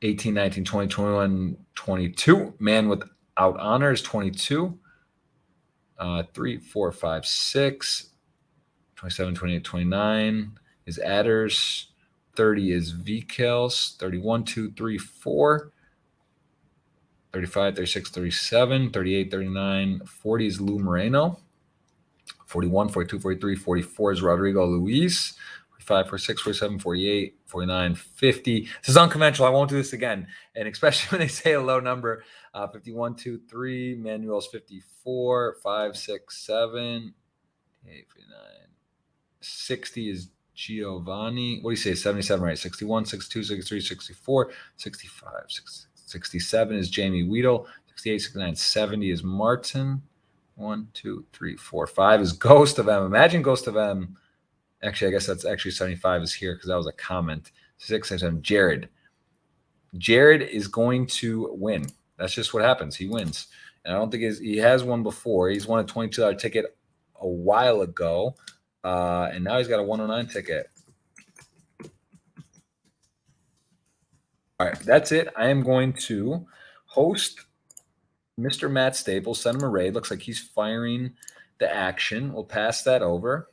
18, 19, 20, 21, 22. Man without honor is 22. 3, 4, 5, 6. 27, 28, 29 is Adders. 30 is Vikels. 31, 2, 3, 4. 35, 36, 37. 38, 39. 40 is Lou Moreno. 41, 42, 43, 44 is Rodrigo Luis. 45, 46, 47, 48, 49, 50. This is unconventional. I won't do this again. And especially when they say a low number. 51, 2, 3. Manuel's 54. 5, 6, 7. 8, 59. 60 is Giovanni. What do you say? 77, right? 61, 62, 63, 64, 65, 67 is Jamie Weedle. 68, 69, 70 is Martin. 1, 2, 3, 4, 5 is Ghost of M. Imagine Ghost of M. Actually, I guess that's actually 75 is here because that was a comment. 6, 7, Jared. Jared is going to win. That's just what happens. He wins. And I don't think he has one before. He's won a $22 ticket a while ago. And now he's got a 109 ticket. All right, that's it. I am going to host Mr. Matt Staples, send him a raid. Looks like he's firing the action. We'll pass that over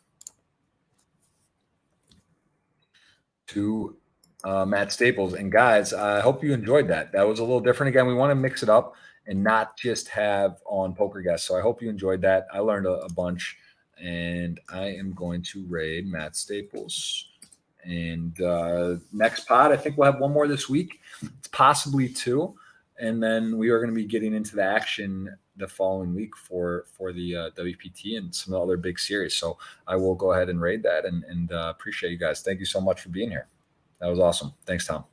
to Matt Staples. And guys, I hope you enjoyed that. That was a little different. Again, we want to mix it up and not just have on poker guests. So I hope you enjoyed that. I learned a bunch, and I am going to raid Matt Staples. And next pod, I think we'll have one more this week. It's possibly 2. And then we are going to be getting into the action the following week for the WPT and some other big series. So I will go ahead and raid that and appreciate you guys. Thank you so much for being here. That was awesome. Thanks, Tom.